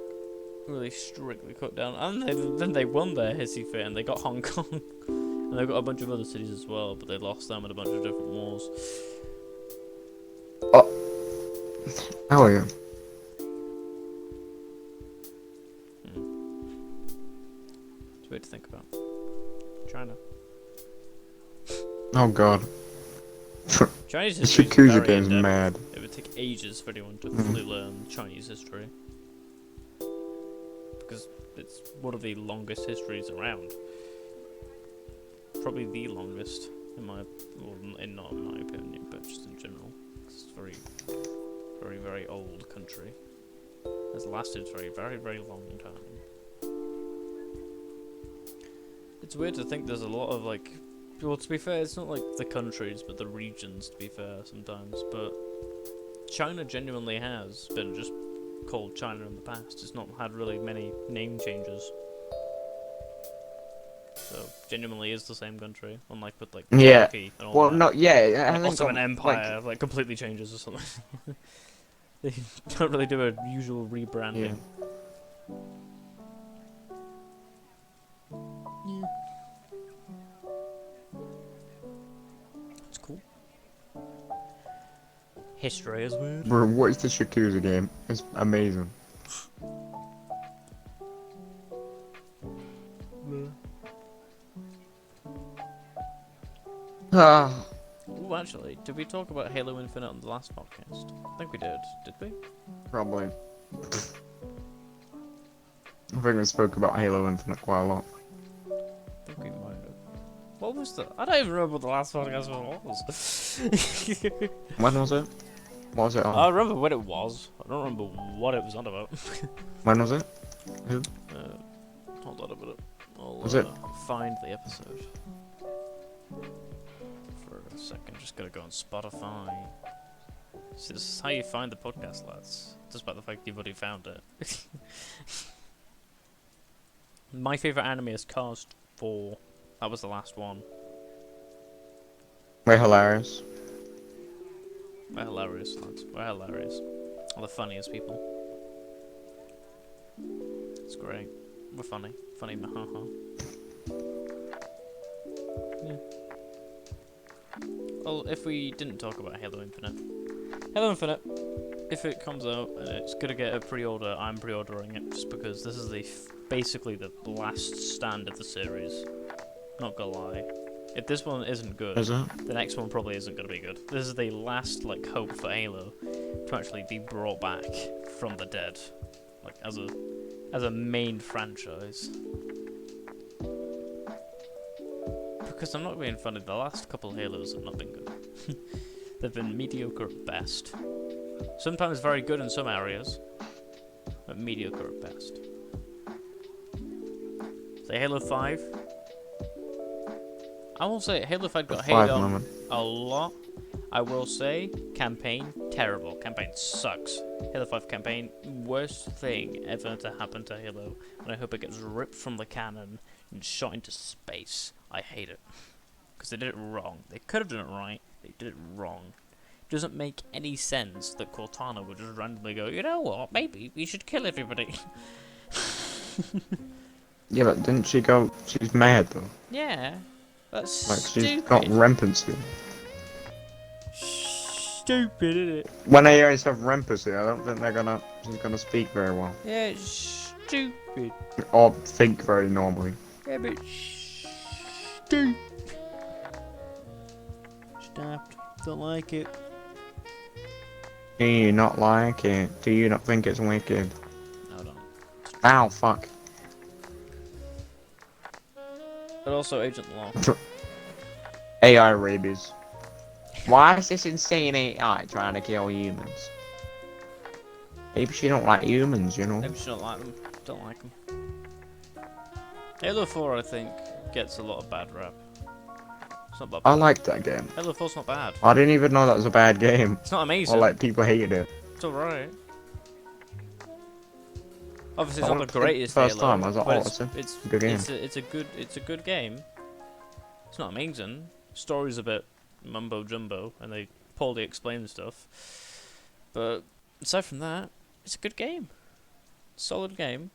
really strictly cut down. And then they won their hissy fit and they got Hong Kong. And they got a bunch of other cities as well, but they lost them in a bunch of different wars. Oh. How are you? It's weird to think about. China. Oh god. Chinese The history is Yakuza very game's in-depth. mad. It would take ages for anyone to fully learn Chinese history. Because it's one of the longest histories around. Probably the longest, not in my opinion, but just in general. It's a very, very, very old country. Has lasted for a very, very long time. It's weird to think there's a lot of, like... Well, to be fair, it's not like the countries, but the regions, to be fair, sometimes. But China genuinely has been just called China in the past. It's not had really many name changes. So, genuinely is the same country, unlike with, like, Yeah. Turkey and all Well, that. no, yeah, it Like, hasn't also got, an empire, like, completely changes or something. They don't really do a usual rebranding. Yeah. It's cool. History is weird. Bro, what is the Yakuza game? It's amazing. Ah. Ooh, actually, did we talk about Halo Infinite on the last podcast? I think we did we? Probably. I think we spoke about Halo Infinite quite a lot. I think we might have. What was the... I don't even remember what the last podcast was. When was it? What was it on? I remember when it was. I don't remember what it was on about. When was it? Who? Hold on a minute. I'll Was it? find the episode. For a second, just gotta go on Spotify. See, this is how you find the podcast, lads. Despite the fact you've already found it. My favourite anime is Cars 4. That was the last one. We're hilarious. We're hilarious, lads. We're hilarious. We're the funniest people. It's great. We're funny. Funny mahaha. Yeah. Well, if we didn't talk about Halo Infinite. Halo Infinite, if it comes out and it's gonna get a pre-order, I'm pre-ordering it just because this is basically the last stand of the series. Not gonna lie. If this one isn't good, Is it? the next one probably isn't going to be good. This is the last like hope for Halo to actually be brought back from the dead, like as a main franchise. Because I'm not being funny, the last couple Halos have not been good. They've been mediocre at best. Sometimes very good in some areas, but mediocre at best. So Halo 5. I will say Halo 5 got hated on a lot. I will say, campaign, terrible. Campaign sucks. Halo 5 campaign, worst thing ever to happen to Halo. And I hope it gets ripped from the canon and shot into space. I hate it. Because they did it wrong. They could have done it right. They did it wrong. It doesn't make any sense that Cortana would just randomly go, you know what, maybe we should kill everybody. Yeah, but didn't she go? She's mad though. Yeah. That's Like stupid. she's got rampancy. Stupid, isn't it? When AIs have rampancy, I don't think she's gonna speak very well. Yeah, it's stupid. Or think very normally. Yeah, but stupid. Stopped. Don't like it. Do you not like it? Do you not think it's wicked? No, I don't. Ow, fuck. But also Agent Law. AI rabies. Why is this insane AI trying to kill humans? Maybe she don't like humans, you know? Maybe she don't like them. Don't like them. Halo 4, I think, gets a lot of bad rap. It's not that bad. I liked that game. Halo 4's not bad. I didn't even know that was a bad game. It's not amazing. Or like people hated it. It's alright. Obviously, it's I not went the for the greatest first Halo, time, I was like, but oh, it's a good game. It's a good game. It's not amazing. Story's a bit mumbo jumbo, and they poorly explain stuff. But aside from that, it's a good game. Solid game.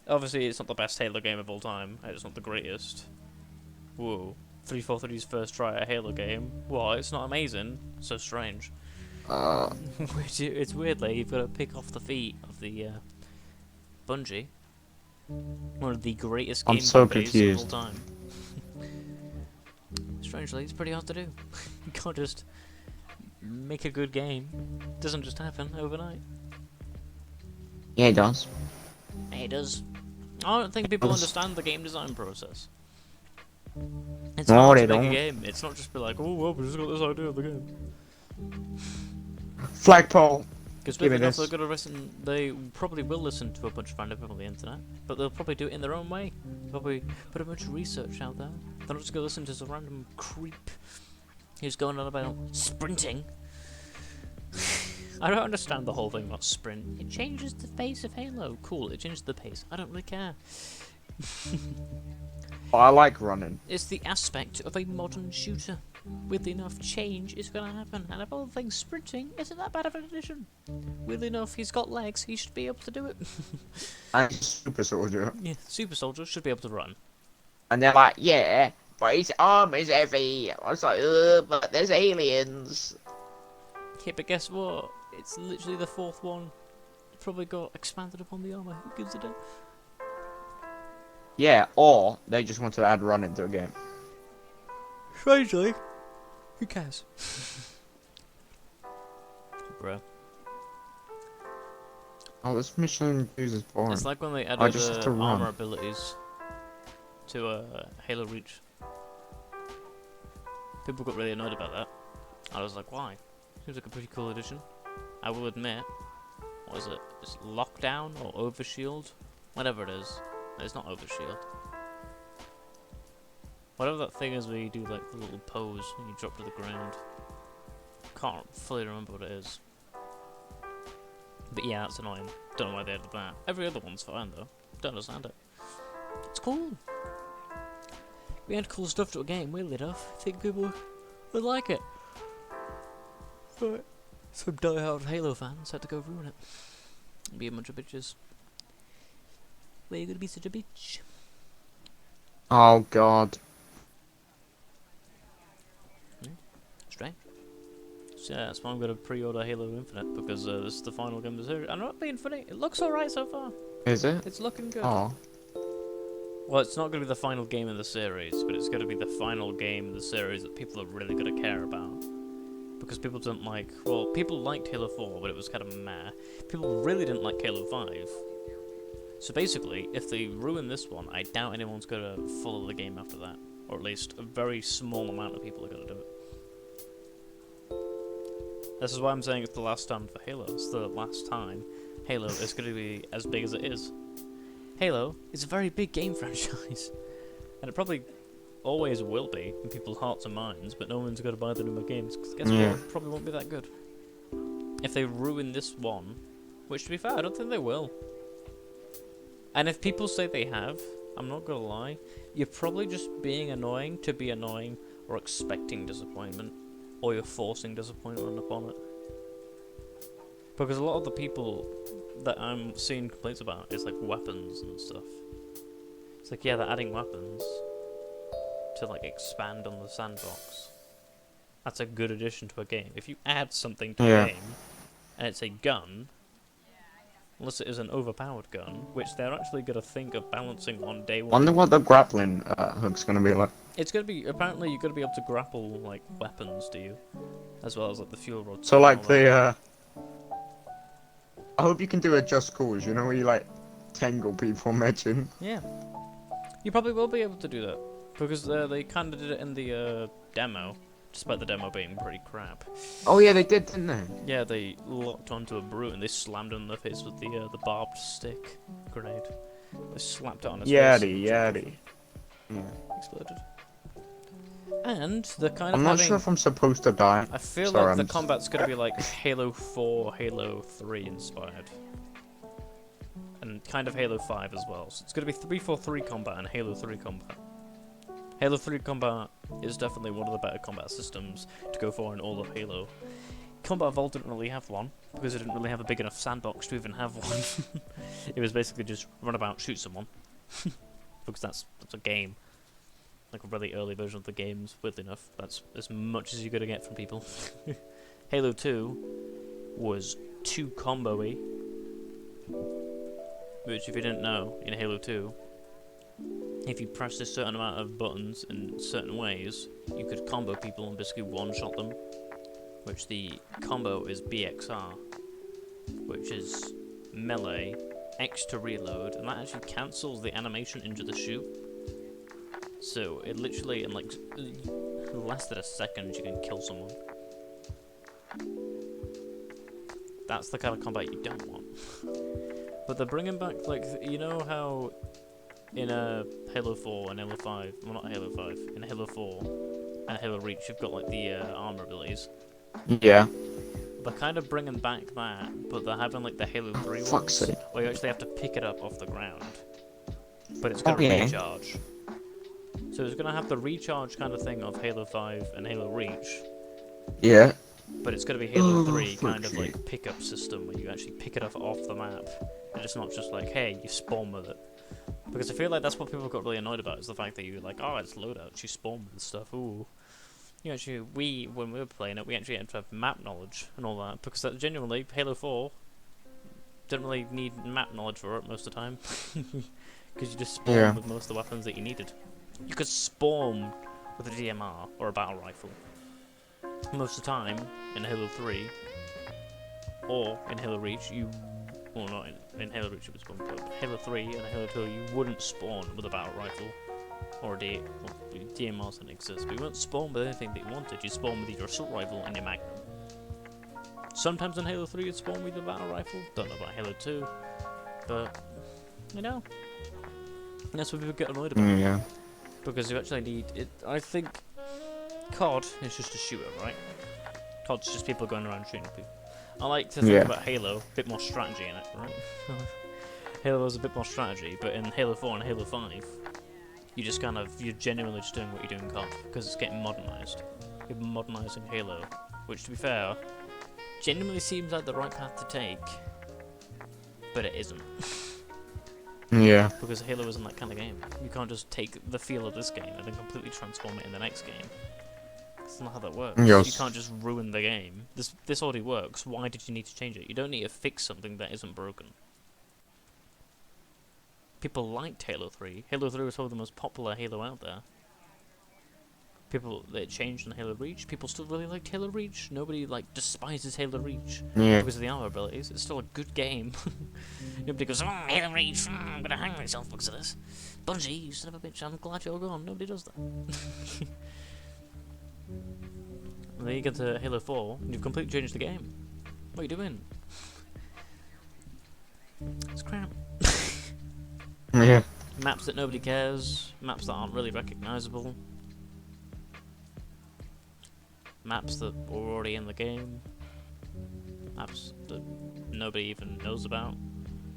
Obviously, it's not the best Halo game of all time. And it's not the greatest. Whoa. 343's first try at a Halo game. Well, it's not amazing. So strange. It's weirdly you've got to pick off the feet of the Bungie, one of the greatest game companies of all time. Strangely, it's pretty hard to do. You can't just make a good game. It doesn't just happen overnight. Yeah, it does. It does. I don't think people understand the game design process. It's hard to make a game. It's not just be like, oh well, we just got this idea of the game. Flagpole. Because maybe enough they're gonna listen. They probably will listen to a bunch of random people on the internet, but they'll probably do it in their own way. Probably put a bunch of research out there. They're not just gonna listen to some random creep who's going on about sprinting. I don't understand the whole thing about sprint. It changes the face of Halo. Cool, it changes the pace. I don't really care. I like running. It's the aspect of a modern shooter. Weirdly enough, change is going to happen, and of all things, sprinting isn't that bad of an addition. Weirdly enough, he's got legs, he should be able to do it. And super soldier. Yeah, super soldier should be able to run. And they're like, yeah, but his arm is heavy. I was like, but there's aliens. Yeah, but guess what? It's literally the fourth one. It probably got expanded upon the armor. Who gives a damn? Yeah, or they just want to add running to a game. Strangely, who cares? Bruh. Oh, this mission uses boring. It's like when they I added just have to run. armor abilities to Halo Reach. People got really annoyed about that. I was like, why? Seems like a pretty cool addition. I will admit. What is it? It's lockdown or overshield? Whatever it is. It's not overshield. Whatever that thing is where you do like the little pose and you drop to the ground. Can't fully remember what it is. But yeah, that's annoying. Don't know why they added that. Every other one's fine though. Don't understand it. It's cool. We add cool stuff to a game, weirdly enough. I think people would like it. But some die-hard Halo fans had to go ruin it. Be a bunch of bitches. Why are you gonna be such a bitch? Oh god. Strange. So yeah, that's why I'm gonna pre-order Halo Infinite, because this is the final game of the series. I'm not being funny, it looks alright so far. Is it? It's looking good. Oh. Well, it's not going to be the final game in the series, but it's going to be the final game in the series that people are really going to care about. Because people don't like... Well, people liked Halo 4, but it was kind of meh. People really didn't like Halo 5. So basically, if they ruin this one, I doubt anyone's going to follow the game after that. Or at least a very small amount of people are going to do it. This is why I'm saying it's the last time for Halo. It's the last time Halo is going to be as big as it is. Halo is a very big game franchise. And it probably always will be in people's hearts and minds, but no one's going to buy the newer games, because guess what? It probably won't be that good. If they ruin this one, which to be fair, I don't think they will. And if people say they have, I'm not going to lie, you're probably just being annoying to be annoying, or expecting disappointment, or you're forcing disappointment upon it. Because a lot of the people that I'm seeing complaints about is like weapons and stuff. It's like, yeah, they're adding weapons to like expand on the sandbox. That's a good addition to a game. If you add something to a game and it's a gun, unless it is an overpowered gun, which they're actually going to think of balancing on day one. Wonder what the grappling hook's gonna be like. It's going to be, apparently you're going to be able to grapple like weapons, do you? As well as like the fuel rods. So like the I hope you can do a Just Cause, you know, where you like tangle people, imagine. Yeah. You probably will be able to do that. Because they kind of did it in the demo, despite the demo being pretty crap. Oh yeah, they did, didn't they? Yeah, they locked onto a brute and they slammed him in the face with the barbed stick grenade. They slapped it on his face. Yaddy. Yeah. Exploded. And the kind of I'm not sure if I'm supposed to die. I feel Sorry, like the combat's gonna be like Halo 4, Halo 3 inspired. And kind of Halo 5 as well. So it's gonna be 3-4-3 combat and Halo 3 combat. Halo 3 combat is definitely one of the better combat systems to go for in all of Halo. Combat Evolved didn't really have one, because it didn't really have a big enough sandbox to even have one. It was basically just run about, shoot someone. Because that's a game. Like a really early version of the games, weirdly enough. That's as much as you're gonna get from people. Halo 2 was too combo-y. Which, if you didn't know, in Halo 2, if you pressed a certain amount of buttons in certain ways, you could combo people and basically one-shot them. Which the combo is BXR, which is melee, X to reload, and that actually cancels the animation into the shoot. So it literally, in like less than a second, you can kill someone. That's the kind of combat you don't want. But they're bringing back, like, you know how in Halo 4 and Halo 5, well not Halo 5, in Halo 4 and Halo Reach you've got like the armor abilities. Yeah. They're kind of bringing back that, but they're having like the Halo 3 ones, where you actually have to pick it up off the ground. But it's going to recharge. So it's going to have the recharge kind of thing of Halo 5 and Halo Reach. Yeah. But it's going to be Halo 3 kind of like pickup system, where you actually pick it up off the map. And it's not just like, hey, you spawn with it. Because I feel like that's what people got really annoyed about, is the fact that you're like, oh, it's loadouts, you spawn with stuff, ooh. You actually, when we were playing it, we actually had to have map knowledge and all that, because that genuinely, Halo 4 didn't really need map knowledge for it most of the time. Because you just spawned with most of the weapons that you needed. You could spawn with a DMR or a battle rifle. Most of the time, in Halo 3, or in Halo Reach, well not in Halo Reach it was spawn, but Halo 3 and Halo 2 you wouldn't spawn with a battle rifle. Or DMRs didn't exist, but you wouldn't spawn with anything that you wanted, you'd spawn with your assault rifle and your magnum. Sometimes in Halo 3 you'd spawn with a battle rifle, don't know about Halo 2, but, you know, that's what people get annoyed about. Yeah. Because you actually need it. I think COD is just a shooter, right? COD's just people going around shooting people. I like to think about Halo, a bit more strategy in it, right? Halo is a bit more strategy, but in Halo 4 and Halo 5, you just kind of, you're genuinely just doing what you do in COD, because it's getting modernized. You're modernizing Halo, which to be fair, genuinely seems like the right path to take, but it isn't. Yeah. Because Halo isn't that kind of game. You can't just take the feel of this game and then completely transform it in the next game. That's not how that works. Yes. You can't just ruin the game. This already works. Why did you need to change it? You don't need to fix something that isn't broken. People liked Halo 3. Halo 3 was probably the most popular Halo out there. It changed on Halo Reach. People still really liked Halo Reach. Nobody like despises Halo Reach Yeah. because of the armor abilities. It's still a good game. Nobody goes, oh, Halo Reach, I'm gonna hang myself because of this. Bungie, you son of a bitch, I'm glad you're gone. Nobody does that. And then you get to Halo 4, and you've completely changed the game. What are you doing? It's crap. Yeah. Maps that nobody cares. Maps that aren't really recognizable. Maps that are already in the game. Maps that nobody even knows about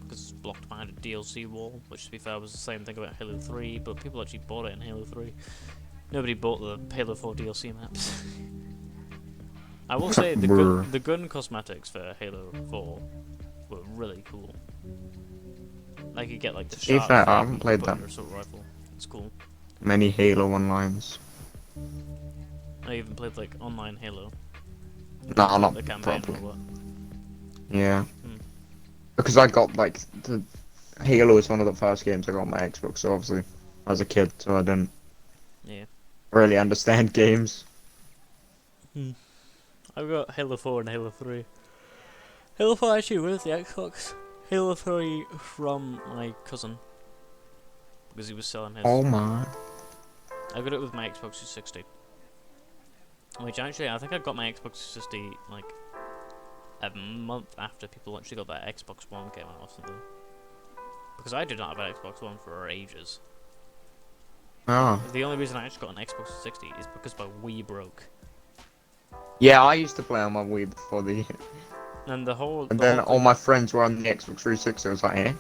because it's blocked behind a DLC wall, which to be fair was the same thing about Halo 3, but people actually bought it in Halo 3. Nobody bought the Halo 4 DLC maps. I will say the gun cosmetics for Halo 4 were really cool. Like you get like the To be sharp fair, I thing haven't you played put in that. your assault rifle. It's cool. Many Halo Onlines. I even played like online Halo. No, not The campaign properly. or what? Yeah. Hmm. Because I got like the Halo was one of the first games I got on my Xbox, so obviously I was a kid, so I didn't Yeah. really understand games. I've got Halo 4 and Halo 3. Halo 4 actually with the Xbox. Halo 3 from my cousin. Because he was selling his. Oh my. I got it with my Xbox 360. Which actually, I think I got my Xbox 360 like a month after people actually got that Xbox One came out or something. Because I did not have an Xbox One for ages. Oh. The only reason I actually got an Xbox 360 is because my Wii broke. Yeah, I used to play on my Wii before the. And the whole. And the then whole all thing- my friends were on the Xbox 360. I was like, eh?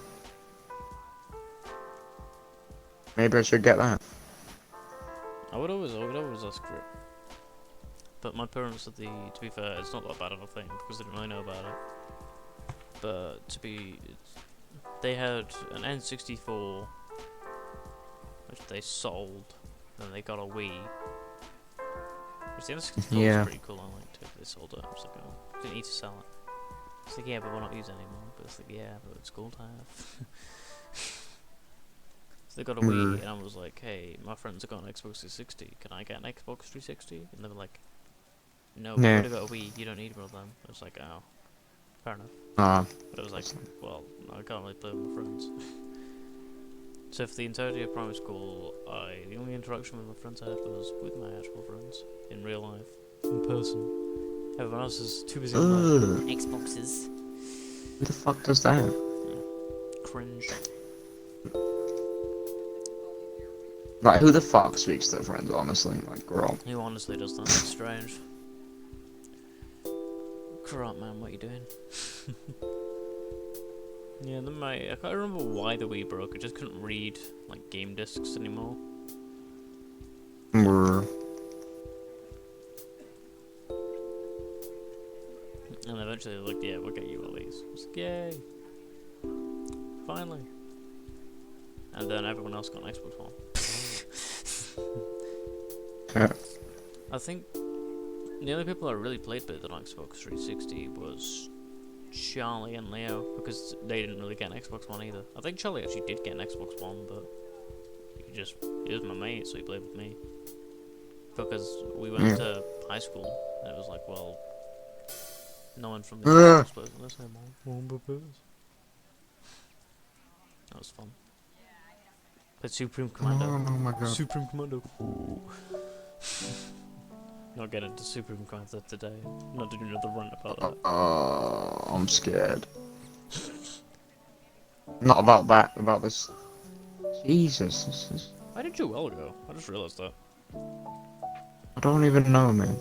Maybe I should get that. I would always ask for it. But my parents said to be fair, it's not that bad of a thing because they didn't really know about it. But they had an N64, which they sold, then they got a Wii. Which the N64 Yeah. was pretty cool, I liked it. They sold it, I was like, oh, didn't need to sell it. It's like, yeah, but we're not using it anymore. But it's like, yeah, but it's cool to have. So they got a Wii, and I was like, hey, my friends have got an Xbox 360. Can I get an Xbox 360? And they were like, no, we've Yeah. already got a Wii. You don't need one of them. I was like, oh, fair enough. Ah. But I was like, well, I can't really play with my friends. So for the entirety of primary school, the only interaction with my friends I had was with my actual friends in real life, in person. Everyone else is too busy on Ugh. their Xboxes. Who the fuck does that? Cringe. Like, who the fuck speaks to their friends, honestly? Like, grow up. Who honestly does that? It's strange. Grow up, man. What are you doing? Yeah, then I can't remember why the Wii broke. I just couldn't read like game discs anymore. Brr. And eventually, like, yeah, we'll get you all these. I was like, yay! Finally. And then everyone else got an Xbox One. I think the only people I really played with on Xbox 360 was Charlie and Leo, because they didn't really get an Xbox One either. I think Charlie actually did get an Xbox One, but he was my mate, so he played with me. Because we went to high school, and it was like, well, no one from the Xbox plays with us anymore. That was fun. Played Supreme Commando. Oh my god. Supreme Commando. Not get into Supreme Commando today. Not doing another run about that. I'm scared. Not about that, about this. Jesus, this is... Why did Joel go? I just realised that. I don't even know, man.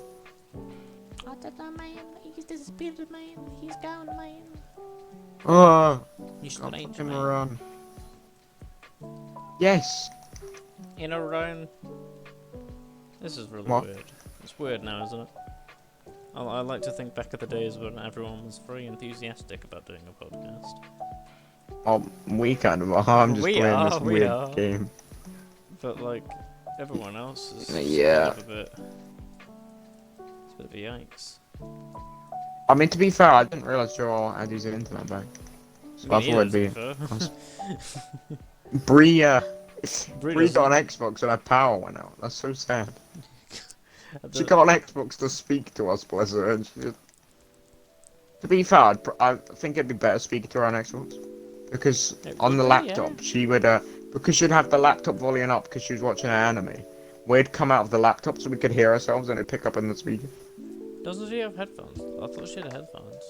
I don't know, man. He's disappeared, man. He's gone, man. Oh, You God, strange, fucking man. run. Yes. In a run. This is really What? weird. It's weird now, isn't it? I like to think back of the days when everyone was very enthusiastic about doing a podcast. Oh, we kind of are. I'm just We playing are, this we weird are. game. But like everyone else is Yeah. sort of it's a bit of a yikes. I mean, to be fair, I didn't realise Joel had his internet back. So I thought it'd be... Bree, Bree Bree got doesn't. an Xbox and her power went out. That's so sad. She The- got an Xbox to speak to us, bless her. And to be fair, I think it'd be better speaking to her on Xbox. Because It on would the be, laptop, she would, because she'd have the laptop volume up because she was watching an anime. We'd come out of the laptop so we could hear ourselves and it'd pick up in the speaker. Doesn't she have headphones? I thought she had headphones.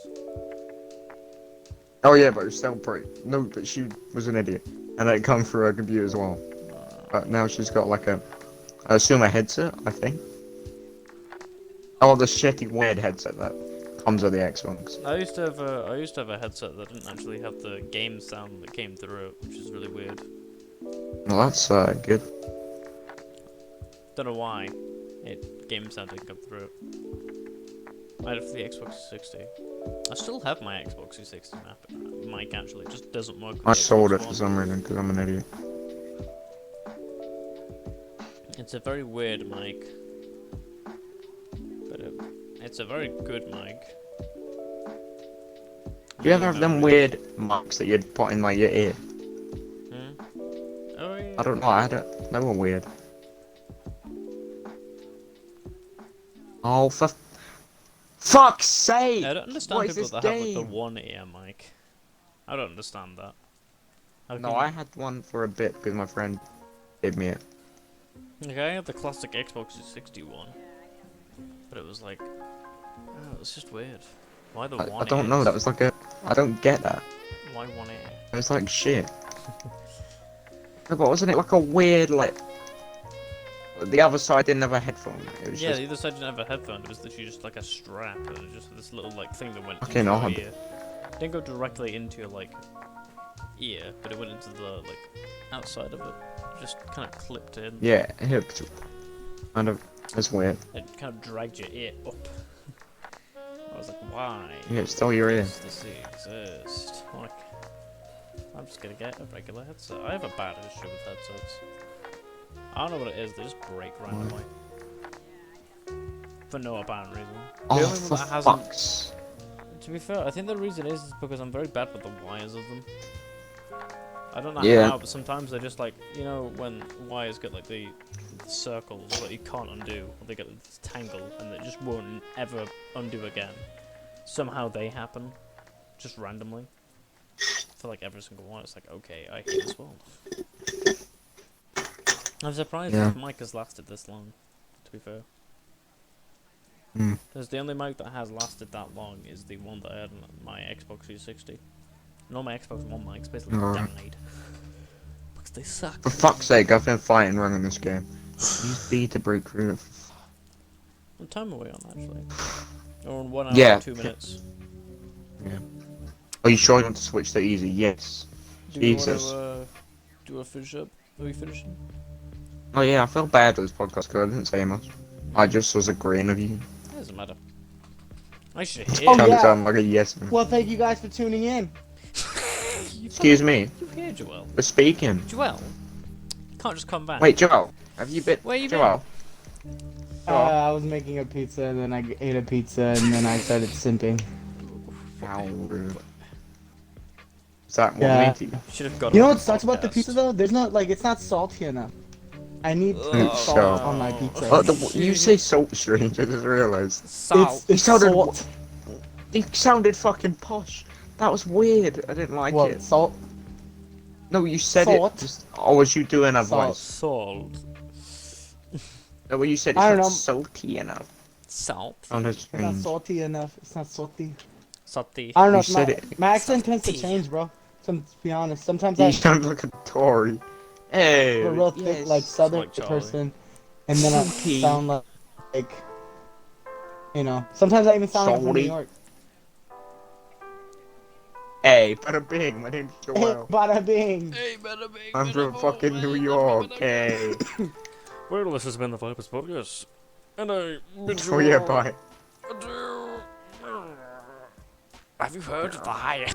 Oh yeah, but it was still pretty. No, but she was an idiot. And it come through her computer as well. But now she's got like a, I assume a headset, I think. Oh, the shitty weird headset that comes with the Xbox. I used to have a headset that didn't actually have the game sound that came through it, which is really weird. Well, that's good. Don't know why. Game sound didn't come through it. I had it for the Xbox 360. I still have my Xbox 360 mic actually, it just doesn't work with I the sold Xbox it for One. some reason because I'm an idiot. It's a very weird mic. But it's a very good mic. Do you ever have them weird mics that you'd put in like your ear? Hmm? Oh yeah. I don't know, I had it. They were weird. Oh, for fuck's sake! I don't understand What is people this that have like, the game? one ear mic. I don't understand that. How No, can- I had one for a bit because my friend gave me it. Okay, I had the classic Xbox 360 one. But it was like... Oh, it's just weird. Why the one I don't know, ears? that was like a... I don't get that. Why one ear? It was like shit. No, but wasn't it like a weird, like... The other side didn't have a headphone. It was Yeah, just the other side didn't have a headphone, it was literally just like a strap, and it was just this little like thing that went Fucking into your odd. ear. It didn't go directly into your like ear, but it went into the like outside of it. It just kind of clipped in. Yeah, it hooked. Kind of... It's weird. It kind of dragged your ear up. I was like, why Yeah, it's still your ear. does this exist? Like, I'm just gonna get a regular headset. I have a bad issue with headsets. I don't know what it is, they just break randomly. For no apparent reason. The Oh, only for one that hasn't... fuck's... To be fair, I think the reason is because I'm very bad with the wires of them. I don't know Yeah. how, but sometimes they're just like, you know, when wires get like the circles that you can't undo, or they get this tangle, and they just won't ever undo again. Somehow they happen, just randomly. For like every single one, it's like, okay, I hate this one. I'm surprised Yeah. this mic has lasted this long, to be fair. Hmm. Because the only mic that has lasted that long is the one that I had on my Xbox 360. And all my Xbox One mics basically Alright. died. Because they suck. For fuck's sake, I've been fighting wrong in this game. Use B to break through. What time are we on, actually? We're on 1 hour Yeah. and 2 minutes. Are you sure you want to switch to easy? Yes. Do you Jesus. want to do a finish up? Are we finishing? Oh yeah, I feel bad with this podcast because I didn't say much. I just was agreeing with you. It doesn't matter. I should hear. Oh, Trying yeah. to sound like a yes man. Well, thank you guys for tuning in. Excuse me, You here, Joel? we're speaking. Joel? You can't just come back. Wait, Joel, have you been? Where you Joel. I was making a pizza, and then I ate a pizza, and then I started simping. How rude. Is that what Yeah. made you? Should have got You know on what sucks about the podcast. pizza though? There's not like it's not salty enough. I need Ugh. salt on my pizza. Oh, you say salt strange, I just realised. Salt. It's sounded- salt. You sounded fucking posh. That was weird. I didn't like What it. salt? No, you said Salt? it. Just, or was you doing a Salt. voice? Salt. No, well, you said it's I not don't know. salty enough. Salt. Sounded It's not strange. salty enough. It's not salty. Salty. I don't know. You If said my, it. my accent tends to Salty. change, bro. To be honest, sometimes You I sound like a Tory. Hey, have a real thick, yes. like southern like Charlie. person, and then I Salty. sound like, you know. Sometimes I even sound like I'm from New Salty. York. Hey, bada bing, my name's Joel. Bada bing. Hey, bada bing, I'm bada from boom, fucking hey, New bada York, bada hey. Well, this has been the Vipers Podcast. And I bid you Oh yeah, all bye. adieu. Have you heard of the high